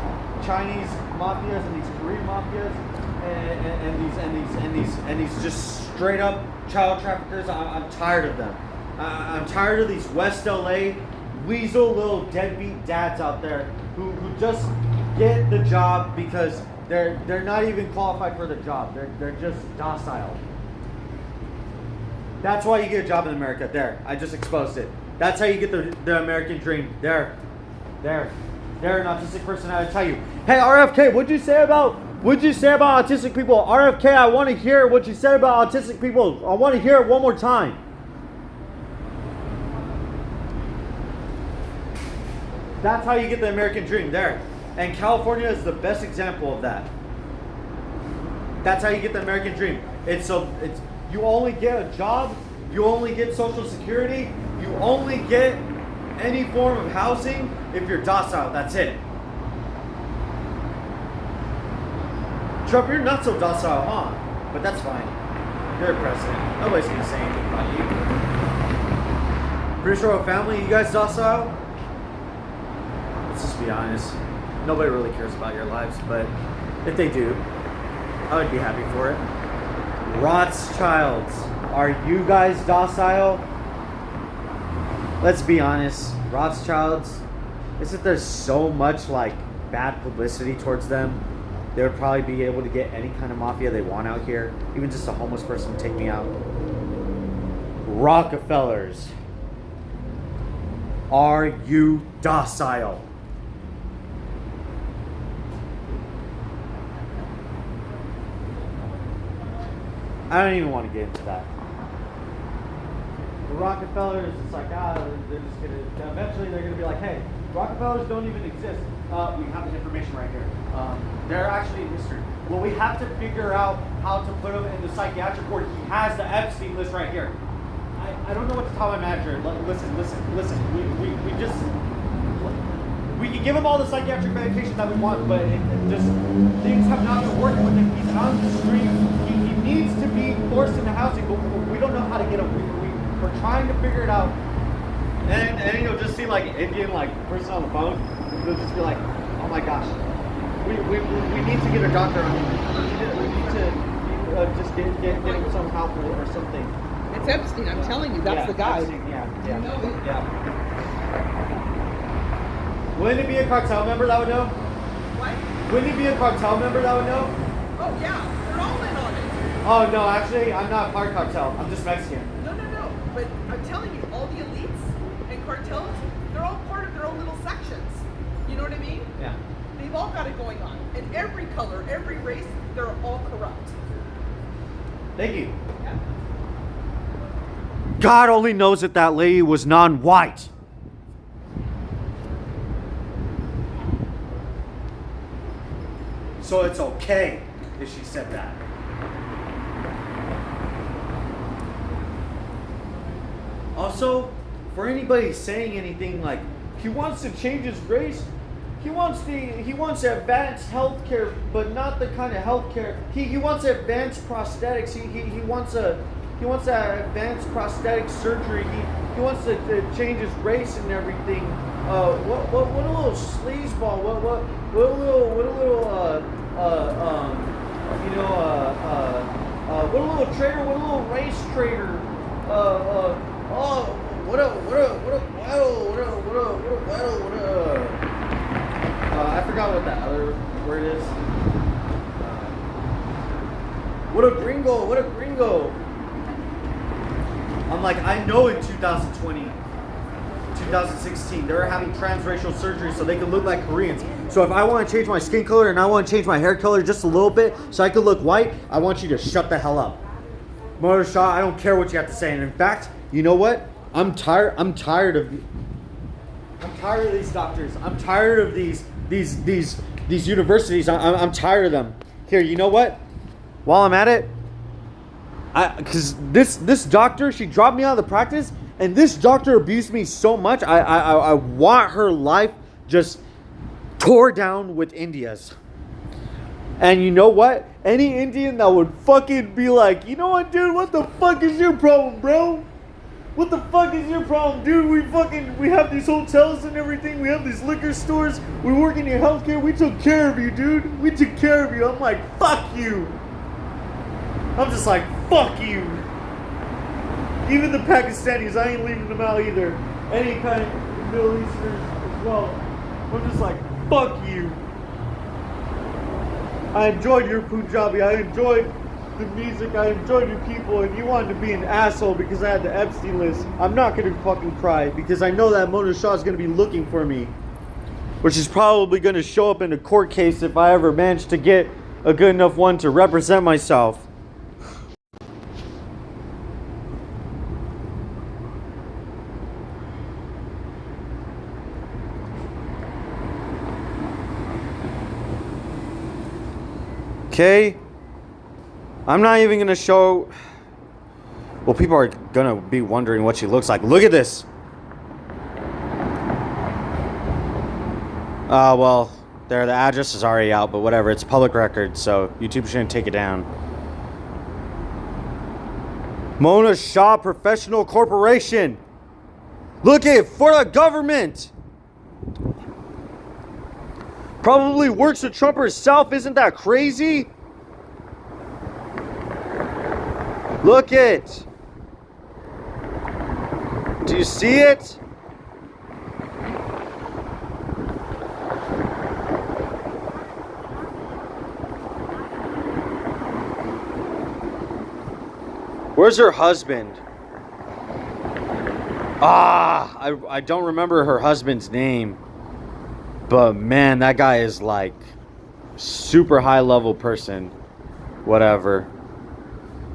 Chinese mafias and these Korean mafias and these just straight up child traffickers. I'm tired of them. I'm tired of these West LA weasel little deadbeat dads out there who just get the job because they're not even qualified for the job. They're just docile. That's why you get a job in America. There, I just exposed it. That's how you get the American dream. There, an autistic person had to tell you. Hey, RFK, what'd you say about autistic people? RFK, I want to hear what you said about autistic people. I want to hear it one more time. That's how you get the American dream. There, and California is the best example of that. That's how you get the American dream. It's you only get a job, you only get Social Security, you only get any form of housing if you're docile. That's it. Trump, you're not so docile, huh? But that's fine. You're president. Nobody's gonna say anything about you. British royal family, you guys docile? Let's just be honest. Nobody really cares about your lives, but if they do, I would be happy for it. Rothschilds, are you guys docile? Let's be honest, Rothschilds, isn't there so much like bad publicity towards them? They would probably be able to get any kind of mafia they want out here. Even just a homeless person would take me out. Rockefellers, are you docile? I don't even want to get into that. The Rockefellers, it's like, they're just gonna, eventually they're gonna be like, hey, Rockefellers don't even exist. We have the information right here. They're actually in history. Well, we have to figure out how to put them in the psychiatric ward. He has the Epstein list right here. I don't know what to tell my manager. Listen. We can give him all the psychiatric medication that we want, but things have not been working with him. He's on the street. He needs to be forced into housing, but we don't know how to get him. We're trying to figure it out. And you'll just see like an Indian person on the phone. They'll just be like, oh my gosh, we need to get a doctor on him. We need to just get him some help or something.
It's Epstein, I'm telling you, that's the guy.
Epstein, yeah.
You know it.
Yeah. Wouldn't it be a cartel member that would know?
What?
Wouldn't it be a cartel member that would know?
Oh yeah, they're all in on it.
Oh no, actually, I'm not part cartel. I'm just Mexican.
No. But I'm telling you, all the elites and cartels, they're all part of their own little sections. You know what I mean?
Yeah.
They've all got it going on. And every color, every race, they're all corrupt.
Thank you.
Yeah.
God only knows that that lady was non-white. So it's okay if she said that. Also, for anybody saying anything like he wants to change his race, he wants advanced healthcare, but not the kind of healthcare. He wants advanced prosthetics. He wants advanced prosthetic surgery. He wants to change his race and everything. What a little sleazeball. What a little what a little traitor. What a little race traitor. I forgot what that other word is. What a gringo. I'm like, I know in 2020, 2016, they were having transracial surgery so they could look like Koreans. So if I want to change my skin color and I want to change my hair color just a little bit so I could look white, I want you to shut the hell up. Motor Shaw, I don't care what you have to say. And in fact, you know what? I'm tired of these doctors. I'm tired of these these universities. I'm tired of them. Here, you know what? While I'm at it, because this doctor, she dropped me out of the practice, and this doctor abused me so much. I want her life just tore down with India's. And you know what? Any Indian that would fucking be like, you know what, dude? What the fuck is your problem, bro? What the fuck is your problem, dude? We have these hotels and everything. We have these liquor stores. We work in your healthcare. We took care of you, dude. We took care of you. I'm like, fuck you. I'm just like, fuck you. Even the Pakistanis, I ain't leaving them out either. Any kind of Middle Easterners as well. I'm just like, fuck you. I enjoyed your Punjabi. I enjoyed the music. I enjoyed your people. And you wanted to be an asshole because I had the Epstein list. I'm not going to fucking cry because I know that Mona Shah is going to be looking for me. Which is probably going to show up in a court case if I ever manage to get a good enough one to represent myself. Okay, I'm not even gonna show. Well, people are gonna be wondering what she looks like. Look at this. Well, there, the address is already out, but whatever. It's public record, so YouTube shouldn't take it down. Mona Shah Professional Corporation. Look it, for the government. Probably works with Trump herself. Isn't that crazy? Look it. Do you see it? Where's her husband? I don't remember her husband's name. But man, that guy is like super high level person. Whatever.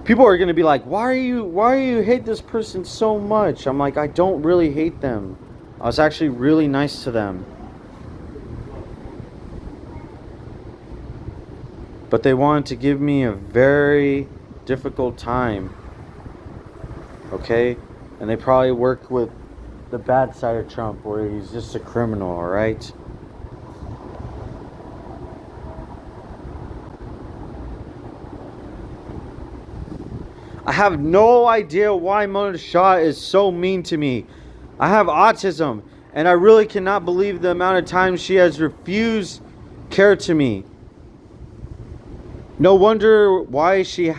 People are gonna be like, why do you hate this person so much? I'm like, I don't really hate them. I was actually really nice to them. But they wanted to give me a very difficult time. Okay? And they probably work with the bad side of Trump where he's just a criminal, alright? I have no idea why Mona Shah is so mean to me. I have autism, and I really cannot believe the amount of times she has refused care to me. No wonder why she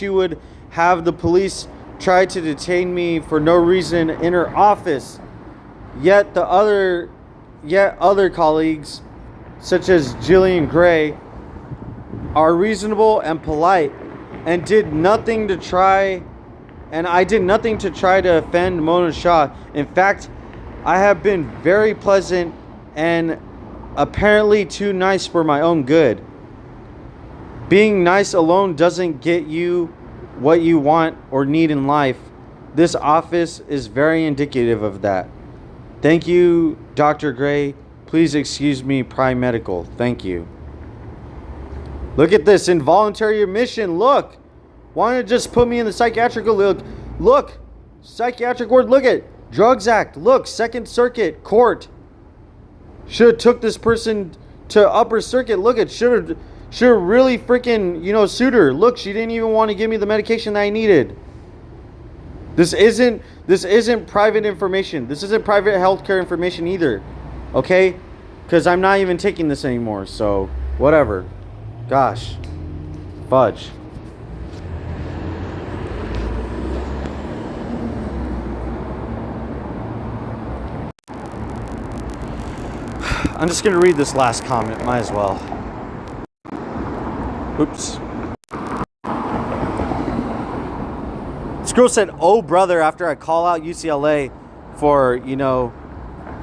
would have the police try to detain me for no reason in her office. Yet other colleagues, such as Jillian Gray, are reasonable and polite, and I did nothing to try to offend Mona Shah. In fact, I have been very pleasant and apparently too nice for my own good. Being nice alone doesn't get you what you want or need in life. This office is very indicative of that. Thank you, Dr. Gray. Please excuse me, Prime Medical. Thank you. Look at this, involuntary admission. Look. Why don't you just put me in the psychiatric? Look. Psychiatric ward. Look at Drugs Act. Look, Second Circuit Court. Should have took this person to Upper Circuit. Look at should have really freaking, sued her. Look, she didn't even want to give me the medication that I needed. This isn't private information. This isn't private healthcare information either. Okay? Because I'm not even taking this anymore. So, whatever. Gosh. Fudge. I'm just going to read this last comment. Might as well. Oops. This girl said, "Oh, brother," after I call out UCLA for,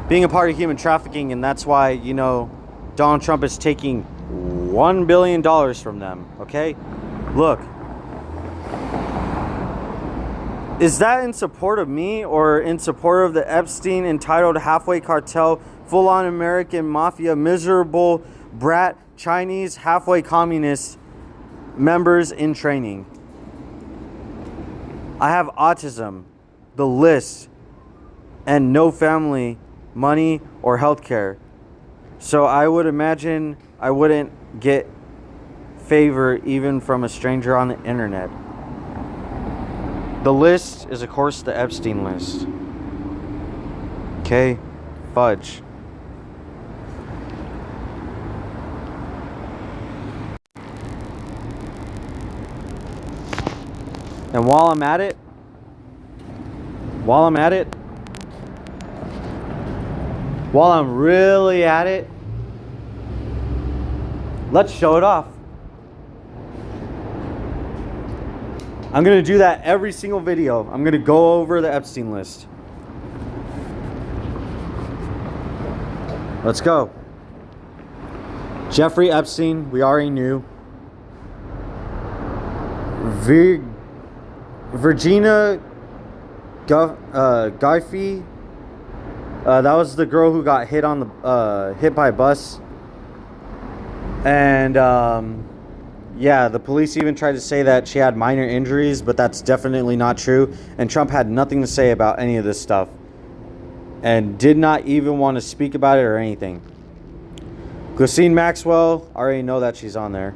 being a part of human trafficking, and that's why, Donald Trump is taking $1 billion from them. Okay? Look. Is that in support of me or in support of the Epstein entitled halfway cartel full-on American mafia, miserable brat, Chinese, halfway communist members in training. I have autism, the list, and no family, money, or health care. So I would imagine I wouldn't get favor even from a stranger on the internet. The list is, of course, the Epstein list. Okay? Fudge. And while I'm at it, while I'm really at it, let's show it off. I'm going to do that every single video. I'm going to go over the Epstein list. Let's go. Jeffrey Epstein, we already knew. Virginia Giuffre, that was the girl who got hit by a bus. And yeah, the police even tried to say that she had minor injuries, but that's definitely not true. And Trump had nothing to say about any of this stuff, and did not even want to speak about it or anything. Ghislaine Maxwell, I already know that she's on there.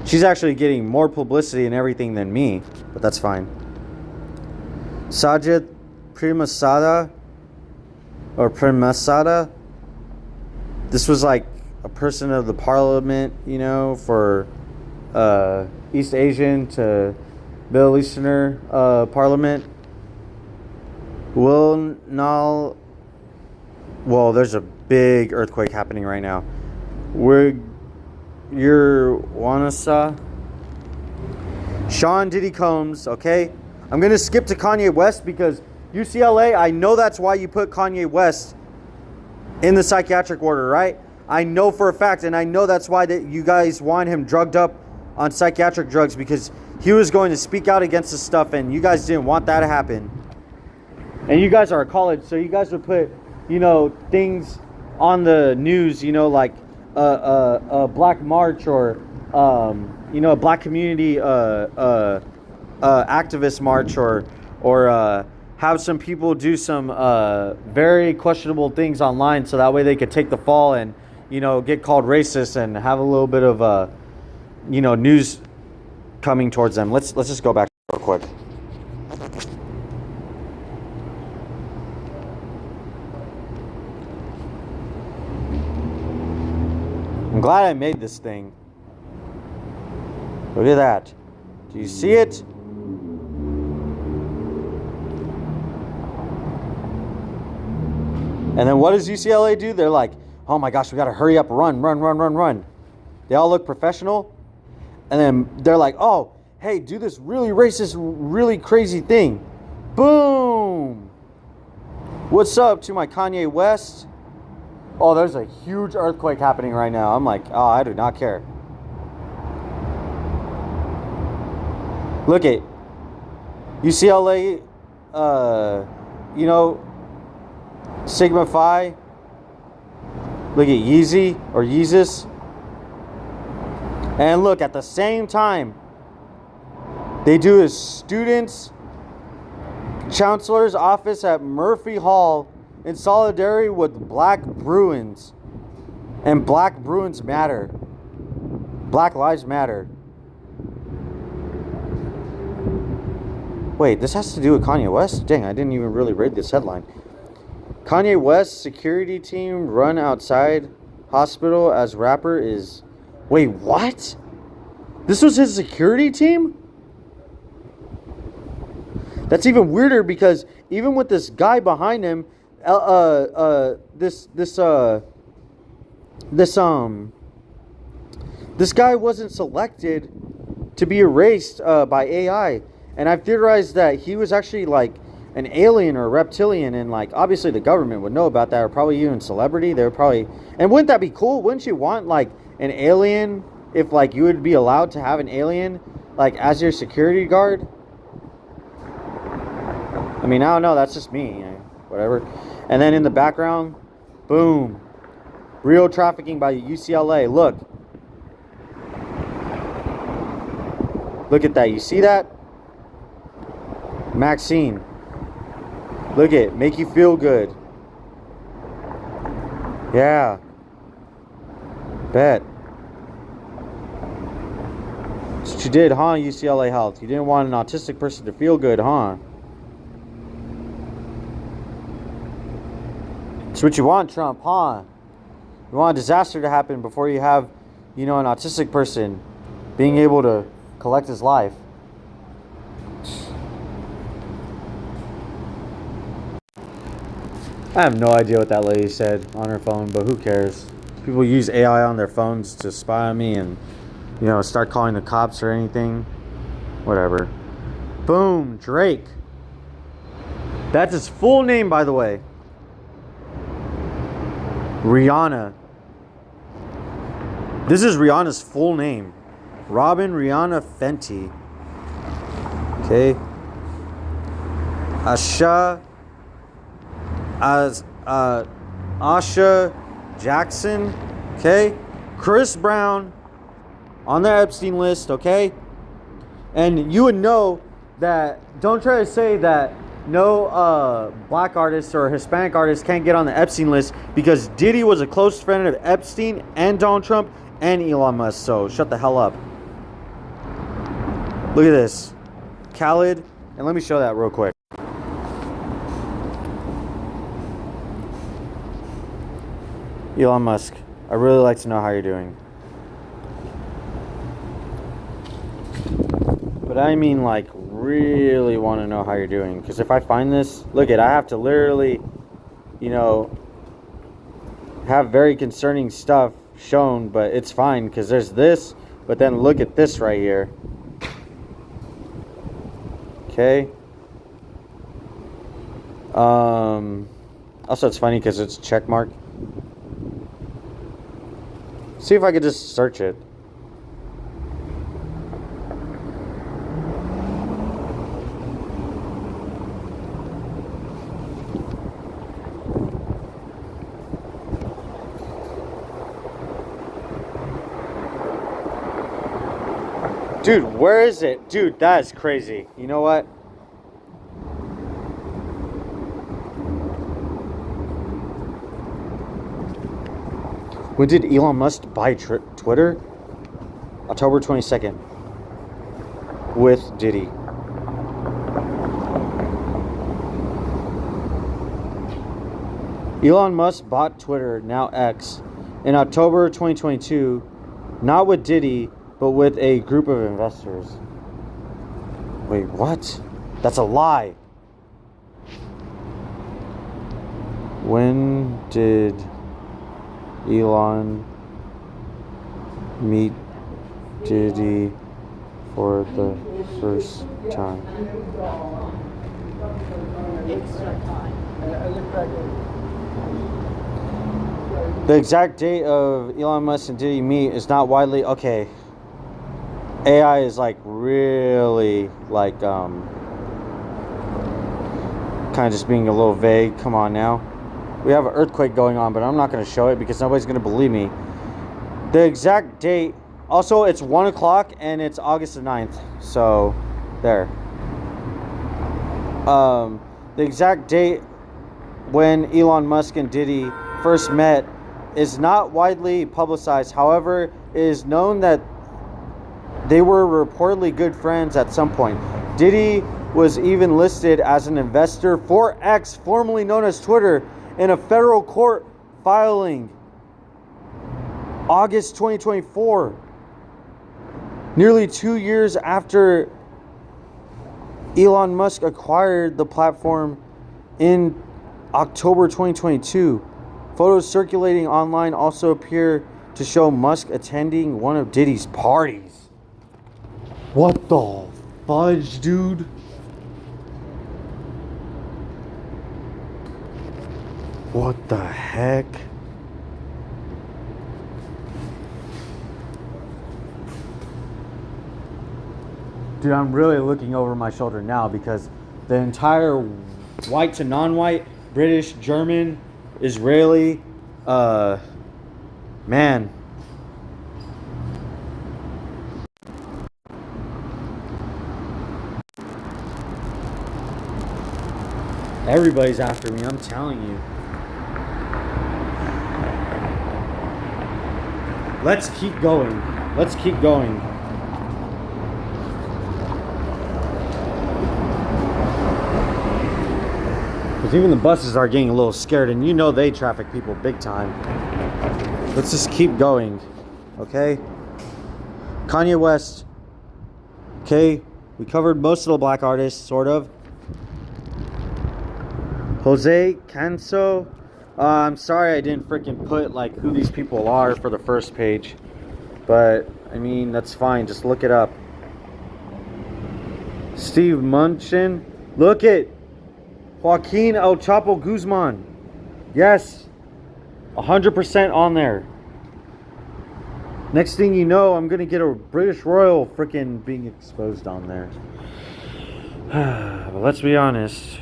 She's actually getting more publicity and everything than me, but that's fine. Sajid Premasada, this was like a person of the parliament, you know, for East Asian to Middle Easterner parliament. Well, there's a big earthquake happening right now. Wanasa. Sean Diddy Combs, okay? I'm going to skip to Kanye West because UCLA, I know that's why you put Kanye West in the psychiatric order, right? I know for a fact, and I know that's why that you guys want him drugged up on psychiatric drugs, because he was going to speak out against this stuff, and you guys didn't want that to happen. And you guys are a college, so you guys would put, you know, things on the news, you know, like a black march, or you know, a black community activist march, or have some people do some very questionable things online, so that way they could take the fall and, you know, get called racist and have a little bit of you know, news coming towards them. Let's just go back real quick. I'm glad I made this thing. Look at that. Do you see it? And then what does UCLA do? They're like, oh my gosh, we got to hurry up, run. They all look professional. And then they're like, oh, hey, do this really racist, really crazy thing. Boom. What's up to my Kanye West? Oh, there's a huge earthquake happening right now. I'm like, oh, I do not care. Look at UCLA, you know, Sigma Phi. Look at Yeezy or Yeezus. And look, at the same time, they do a students' chancellor's office at Murphy Hall in solidarity with Black Bruins. And Black Bruins matter. Black Lives Matter. Wait, this has to do with Kanye West? Dang, I didn't even really read this headline. Kanye West's security team run outside hospital as rapper is... Wait, what? This was his security team? That's even weirder, because even with this guy behind him, this guy wasn't selected to be erased by AI. And I've theorized that he was actually like an alien or a reptilian, and like obviously the government would know about that, or probably even celebrity. They would probably, and wouldn't that be cool? Wouldn't you want like an alien, if like you would be allowed to have an alien like as your security guard? I mean, I don't know, that's just me, you know, whatever. And then in the background, Boom. Real trafficking by UCLA. Look. Look at that. You see that? Maxine. Look at it. Make you feel good. Yeah. Bet. That's what you did, huh, UCLA Health? You didn't want an autistic person to feel good, huh? That's what you want, Trump, huh? You want a disaster to happen before you have, an autistic person being able to collect his life. I have no idea what that lady said on her phone, but who cares? People use AI on their phones to spy on me and, start calling the cops or anything. Whatever. Boom, Drake. That's his full name, by the way. Rihanna. This is Rihanna's full name. Robin Rihanna Fenty. Okay. Asha Jackson. Okay. Chris Brown on the Epstein list. Okay. And you would know that. Don't try to say that no black artists or Hispanic artists can't get on the Epstein list, because Diddy was a close friend of Epstein and Donald Trump and Elon Musk. So shut the hell up. Look at this. Khaled. And let me show that real quick. Elon Musk, I really like to know how you're doing. But I mean, like, really want to know how you're doing. Because if I find this, look at, I have to literally, have very concerning stuff shown, but it's fine because there's this. But then look at this right here. Okay. Also, it's funny because it's check mark. See if I could just search it. Dude, where is it? Dude, that is crazy. You know what? When did Elon Musk buy Twitter? October 22nd. With Diddy. Elon Musk bought Twitter, now X, in October 2022, not with Diddy, but with a group of investors. Wait, what? That's a lie. When did Elon meet Diddy for the first time? The exact date of Elon Musk and Diddy meet is not widely... Okay. AI is like really like kind of just being a little vague. Come on now. We have an earthquake going on, but I'm not going to show it because nobody's going to believe me. The exact date, also it's 1 o'clock and it's August the 9th. So there. The exact date when Elon Musk and Diddy first met is not widely publicized. However, it is known that they were reportedly good friends at some point. Diddy was even listed as an investor for X, formerly known as Twitter, in a federal court filing August 2024. Nearly 2 years after Elon Musk acquired the platform in October 2022. Photos circulating online also appear to show Musk attending one of Diddy's parties. What the fudge, dude? What the heck? Dude, I'm really looking over my shoulder now because the entire white to non-white, British, German, Israeli, Man. Everybody's after me, I'm telling you. Let's keep going. Let's keep going. Because even the buses are getting a little scared, and you know they traffic people big time. Let's just keep going. Okay? Kanye West. Okay? We covered most of the black artists, sort of. Jose Canso. I'm sorry I didn't freaking put like who these people are for the first page. But, I mean, that's fine. Just look it up. Steve Munchin. Look it. Joaquin El Chapo Guzman. Yes. 100% on there. Next thing you know, I'm going to get a British Royal freaking being exposed on there. But let's be honest.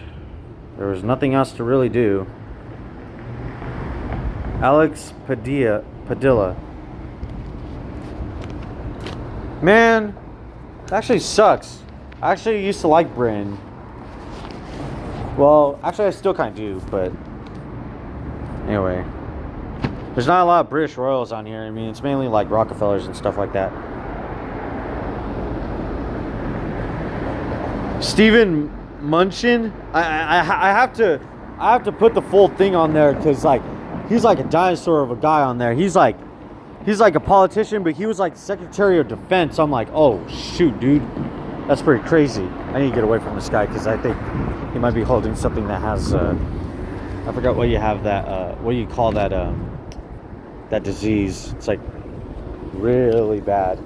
There was nothing else to really do. Alex Padilla. Man, that actually sucks. I actually used to like Britain. Well, actually I still kind of do, but anyway. There's not a lot of British royals on here. I mean, it's mainly like Rockefellers and stuff like that. Stephen Munchin. I have to put the full thing on there because like he's like a dinosaur of a guy on there. He's like a politician, but he was like Secretary of Defense. I'm like, oh shoot, dude, that's pretty crazy. I need to get away from this guy because I think he might be holding something that has I forgot what you have that what do you call that that disease. It's like really bad.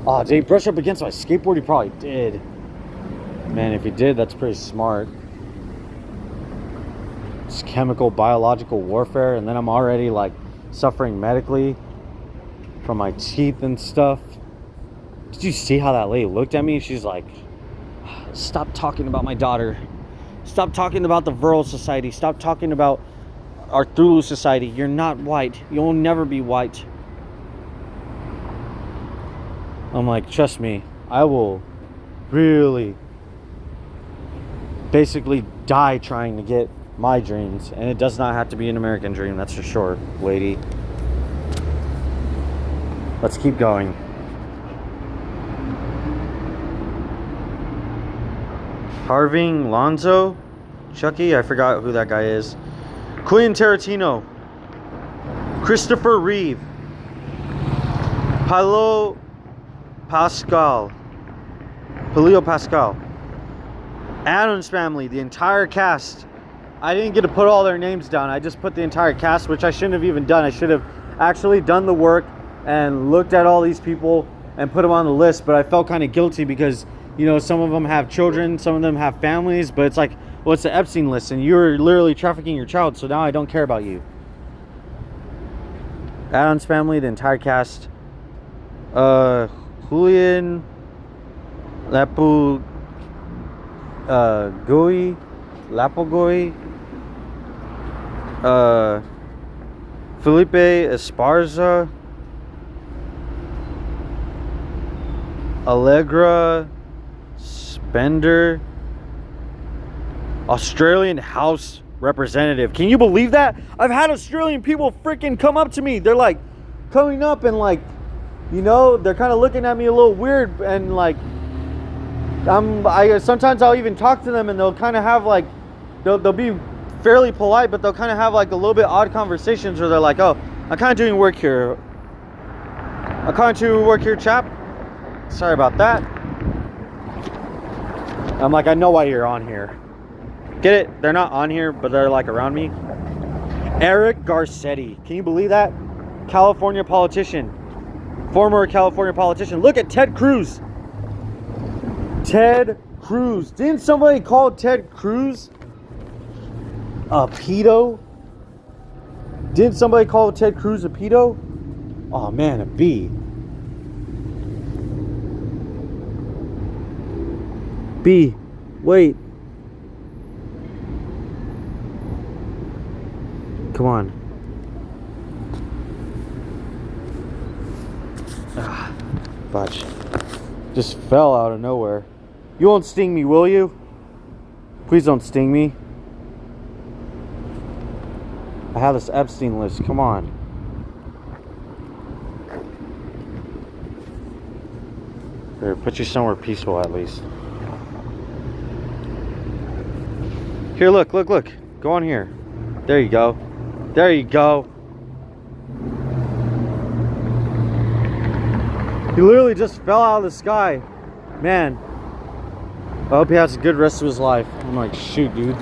Oh, did he brush up against my skateboard? He probably did. Man, if he did, that's pretty smart. It's chemical, biological warfare, and then I'm already like suffering medically from my teeth and stuff. Did you see how that lady looked at me? She's like, stop talking about my daughter. Stop talking about the Viral Society. Stop talking about our Thulu Society. You're not white. You'll never be white. I'm like, trust me, I will really basically die trying to get my dreams. And it does not have to be an American dream, that's for sure, lady. Let's keep going. Harving Lonzo? Chucky? I forgot who that guy is. Quentin Tarantino. Christopher Reeve. Paolo Pascal. Addams Family, the entire cast. I didn't get to put all their names down. I just put the entire cast, which I shouldn't have even done. I should have actually done the work and looked at all these people and put them on the list. But I felt kind of guilty because, you know, some of them have children, some of them have families. But it's like, well, it's the Epstein list, and you're literally trafficking your child. So now I don't care about you. Addams Family, the entire cast. Julian Lapogoy, Felipe Esparza, Allegra Spender, Australian House Representative. Can you believe that? I've had Australian people freaking come up to me. They're like coming up and like, you know, they're kind of looking at me a little weird, and like sometimes I'll even talk to them and they'll kind of have like they'll be fairly polite, but they'll kind of have like a little bit odd conversations where they're like, oh, I'm kind of doing work here. Chap. Sorry about that. I'm like, I know why you're on here. Get it? They're not on here, but they're like around me. Eric Garcetti. Can you believe that? California politician. Former California politician. Look at Ted Cruz. Ted Cruz. Didn't somebody call Ted Cruz a pedo? Didn't somebody call Ted Cruz a pedo? Oh man, a B. B. Wait. Come on. Ah, fudge. Just fell out of nowhere. You won't sting me, will you? Please don't sting me. I have this Epstein list. Come on. Here, put you somewhere peaceful at least. Here, look. Go on here. There you go. There you go. He literally just fell out of the sky. Man. I hope he has a good rest of his life. I'm like, shoot, dude.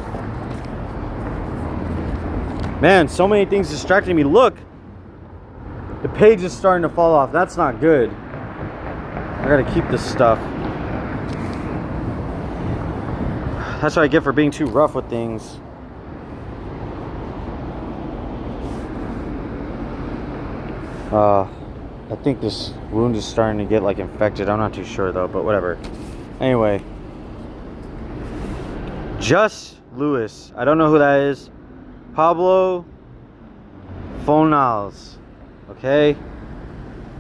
Man, so many things distracting me. Look. The page is starting to fall off. That's not good. I gotta keep this stuff. That's what I get for being too rough with things. I think this wound is starting to get like infected. I'm not too sure though, but whatever. Anyway. Just Lewis. I don't know who that is. Pablo Fonals. Okay.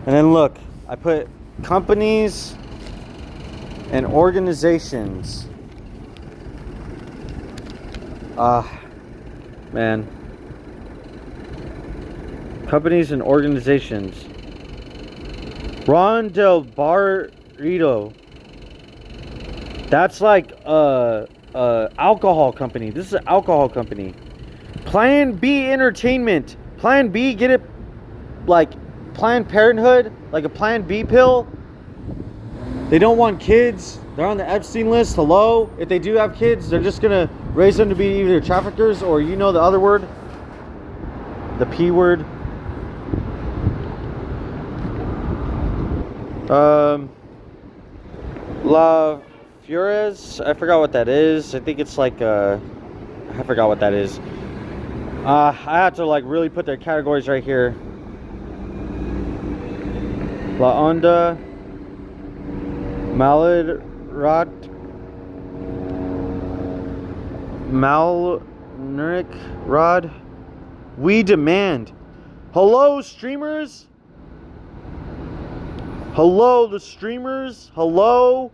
And then look, I put companies and organizations. Man. Companies and organizations. Ron Del Barrito. That's like alcohol company. This is an alcohol company. Plan B Entertainment. Plan B, get it like Planned Parenthood, like a Plan B pill. They don't want kids. They're on the Epstein list. Hello? If they do have kids, they're just gonna raise them to be either traffickers or, you know, the other word, the P word. La Flores, I forgot what that is. I think it's like I forgot what that is. I have to like really put their categories right here. La Onda, Malrod, Malneric Rod. We demand. Hello, streamers. Hello, the streamers. Hello,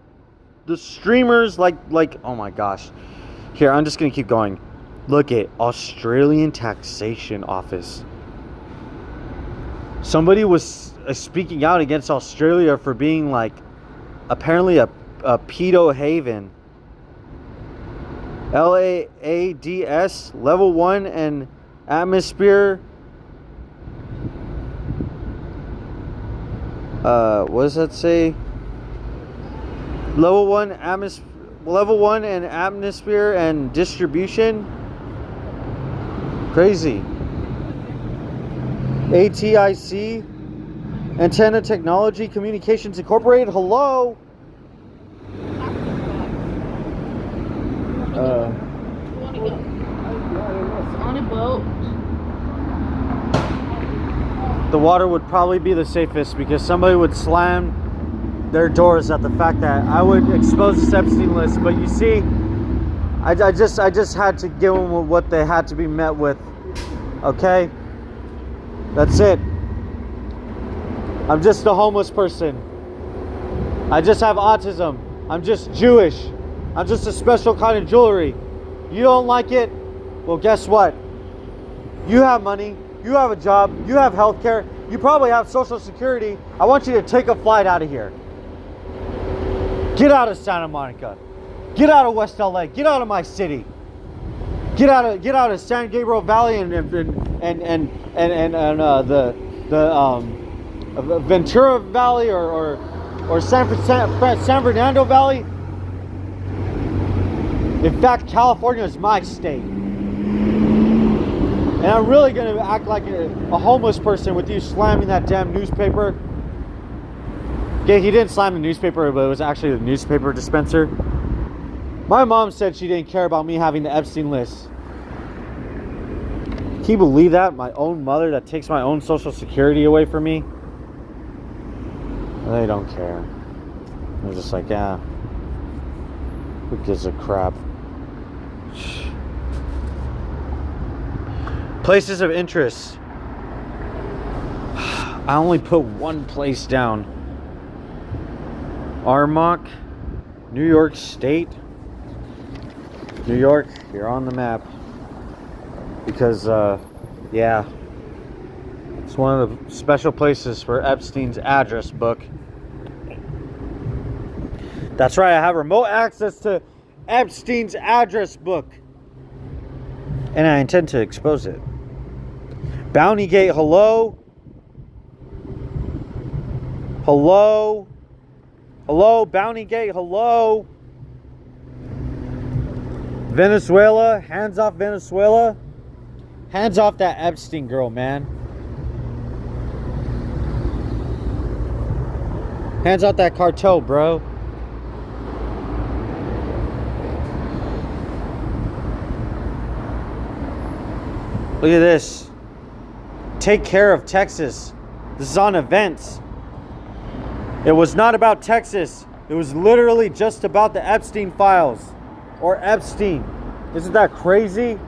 the streamers. Like, oh my gosh. Here, I'm just gonna keep going. Look at Australian Taxation Office. Somebody was speaking out against Australia for being like, apparently a pedo haven. LAADS, level 1 and atmosphere. What does that say? Level 1 and atmosphere and distribution. Crazy. ATIC, Antenna Technology Communications Incorporated. Hello.
Want to go? On a boat.
The water would probably be the safest because somebody would slam their doors at the fact that I would expose this Epstein list. But you see, I just had to give them what they had to be met with. Okay? That's it. I'm just a homeless person. I just have autism. I'm just Jewish. I'm just a special kind of jewelry. You don't like it? Well, guess what? You have money. You have a job. You have health care. You probably have Social Security. I want you to take a flight out of here. Get out of Santa Monica. Get out of West LA. Get out of my city. Get out of San Gabriel Valley and the Ventura Valley or San Fernando Valley. In fact, California is my state. And I'm really going to act like a homeless person with you slamming that damn newspaper. Okay, he didn't slam the newspaper, but it was actually the newspaper dispenser. My mom said she didn't care about me having the Epstein list. Can you believe that? My own mother that takes my own Social Security away from me? They don't care. They're just like, yeah. Who gives a crap? Places of interest. I only put one place down. Armonk, New York State. New York, you're on the map. Because, yeah. It's one of the special places for Epstein's address book. That's right, I have remote access to Epstein's address book. And I intend to expose it. Bountygate, hello? Hello? Hello, Bountygate, hello? Venezuela, hands off Venezuela. Hands off that Epstein girl, man. Hands off that cartel, bro. Look at this. Take care of Texas. This is on events. It was not about Texas. It was literally just about the Epstein files. Or Epstein. Isn't that crazy?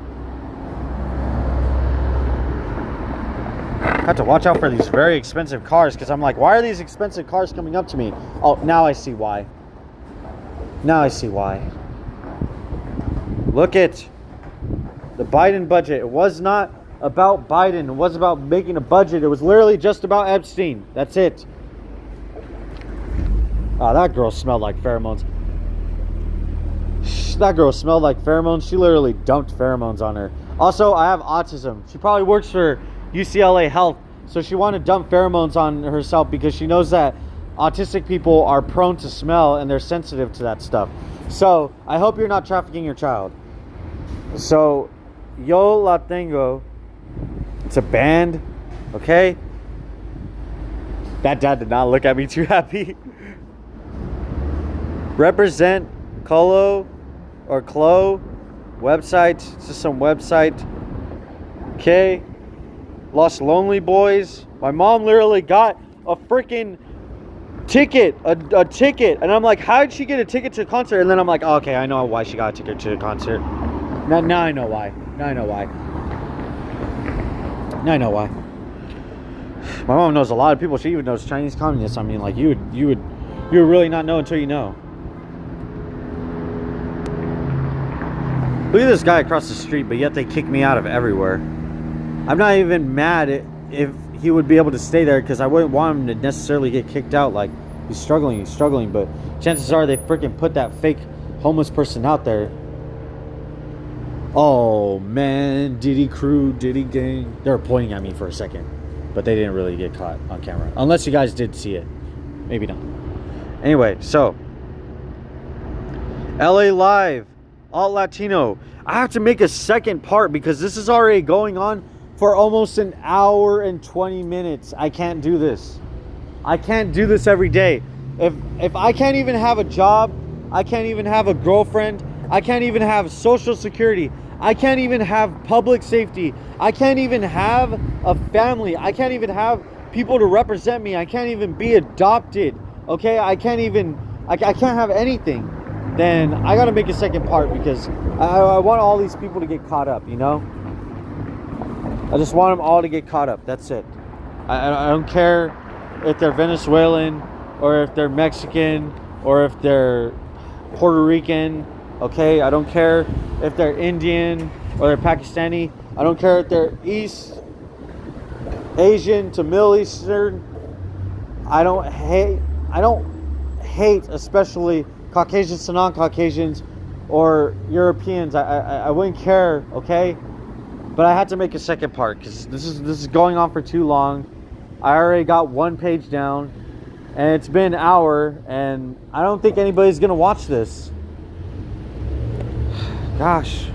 I have to watch out for these very expensive cars because I'm like, why are these expensive cars coming up to me? Oh, now I see why. Now I see why. Look at the Biden budget. It was not about Biden. It was about making a budget. It was literally just about Epstein. That's it. Oh, that girl smelled like pheromones. That girl smelled like pheromones. She literally dumped pheromones on her. Also, I have autism. She probably works for UCLA Health, so she wanted to dump pheromones on herself because she knows that autistic people are prone to smell and they're sensitive to that stuff. So, I hope you're not trafficking your child. So, Yo La Tengo, it's a band, okay? That dad did not look at me too happy. Represent Colo or Clo website. It's just some website. Okay. Los Lonely Boys. My mom literally got a freaking ticket. A ticket. And I'm like, how did she get a ticket to a concert? And then I'm like, oh, okay, I know why she got a ticket to a concert. Now I know why. Now I know why. Now I know why. My mom knows a lot of people. She even knows Chinese communists. I mean, like, you would really not know until you know. Look at this guy across the street, but yet they kick me out of everywhere. I'm not even mad if he would be able to stay there because I wouldn't want him to necessarily get kicked out. Like, he's struggling, but chances are they freaking put that fake homeless person out there. Oh, man, Diddy crew, Diddy gang. They were pointing at me for a second, but they didn't really get caught on camera. Unless you guys did see it. Maybe not. Anyway, so LA Live. All Latino. I have to make a second part because this is already going on for almost an hour and 20 minutes. I can't do this. I can't do this every day. If I can't even have a job, I can't even have a girlfriend, I can't even have Social Security, I can't even have public safety, I can't even have a family, I can't even have people to represent me, I can't even be adopted, okay? I can't have anything. Then I gotta make a second part because I want all these people to get caught up, you know? I just want them all to get caught up. That's it. I don't care if they're Venezuelan or if they're Mexican or if they're Puerto Rican, okay? I don't care if they're Indian or they're Pakistani. I don't care if they're East Asian to Middle Eastern. I don't hate especially Caucasians to non-Caucasians or Europeans. I wouldn't care, okay? But I had to make a second part because this is going on for too long. I already got one page down and it's been an hour and I don't think anybody's gonna watch this. Gosh,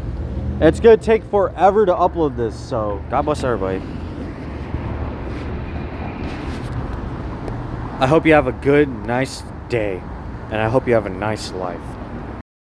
it's gonna take forever to upload this, so God bless everybody. I hope you have a good, nice day. And I hope you have a nice life.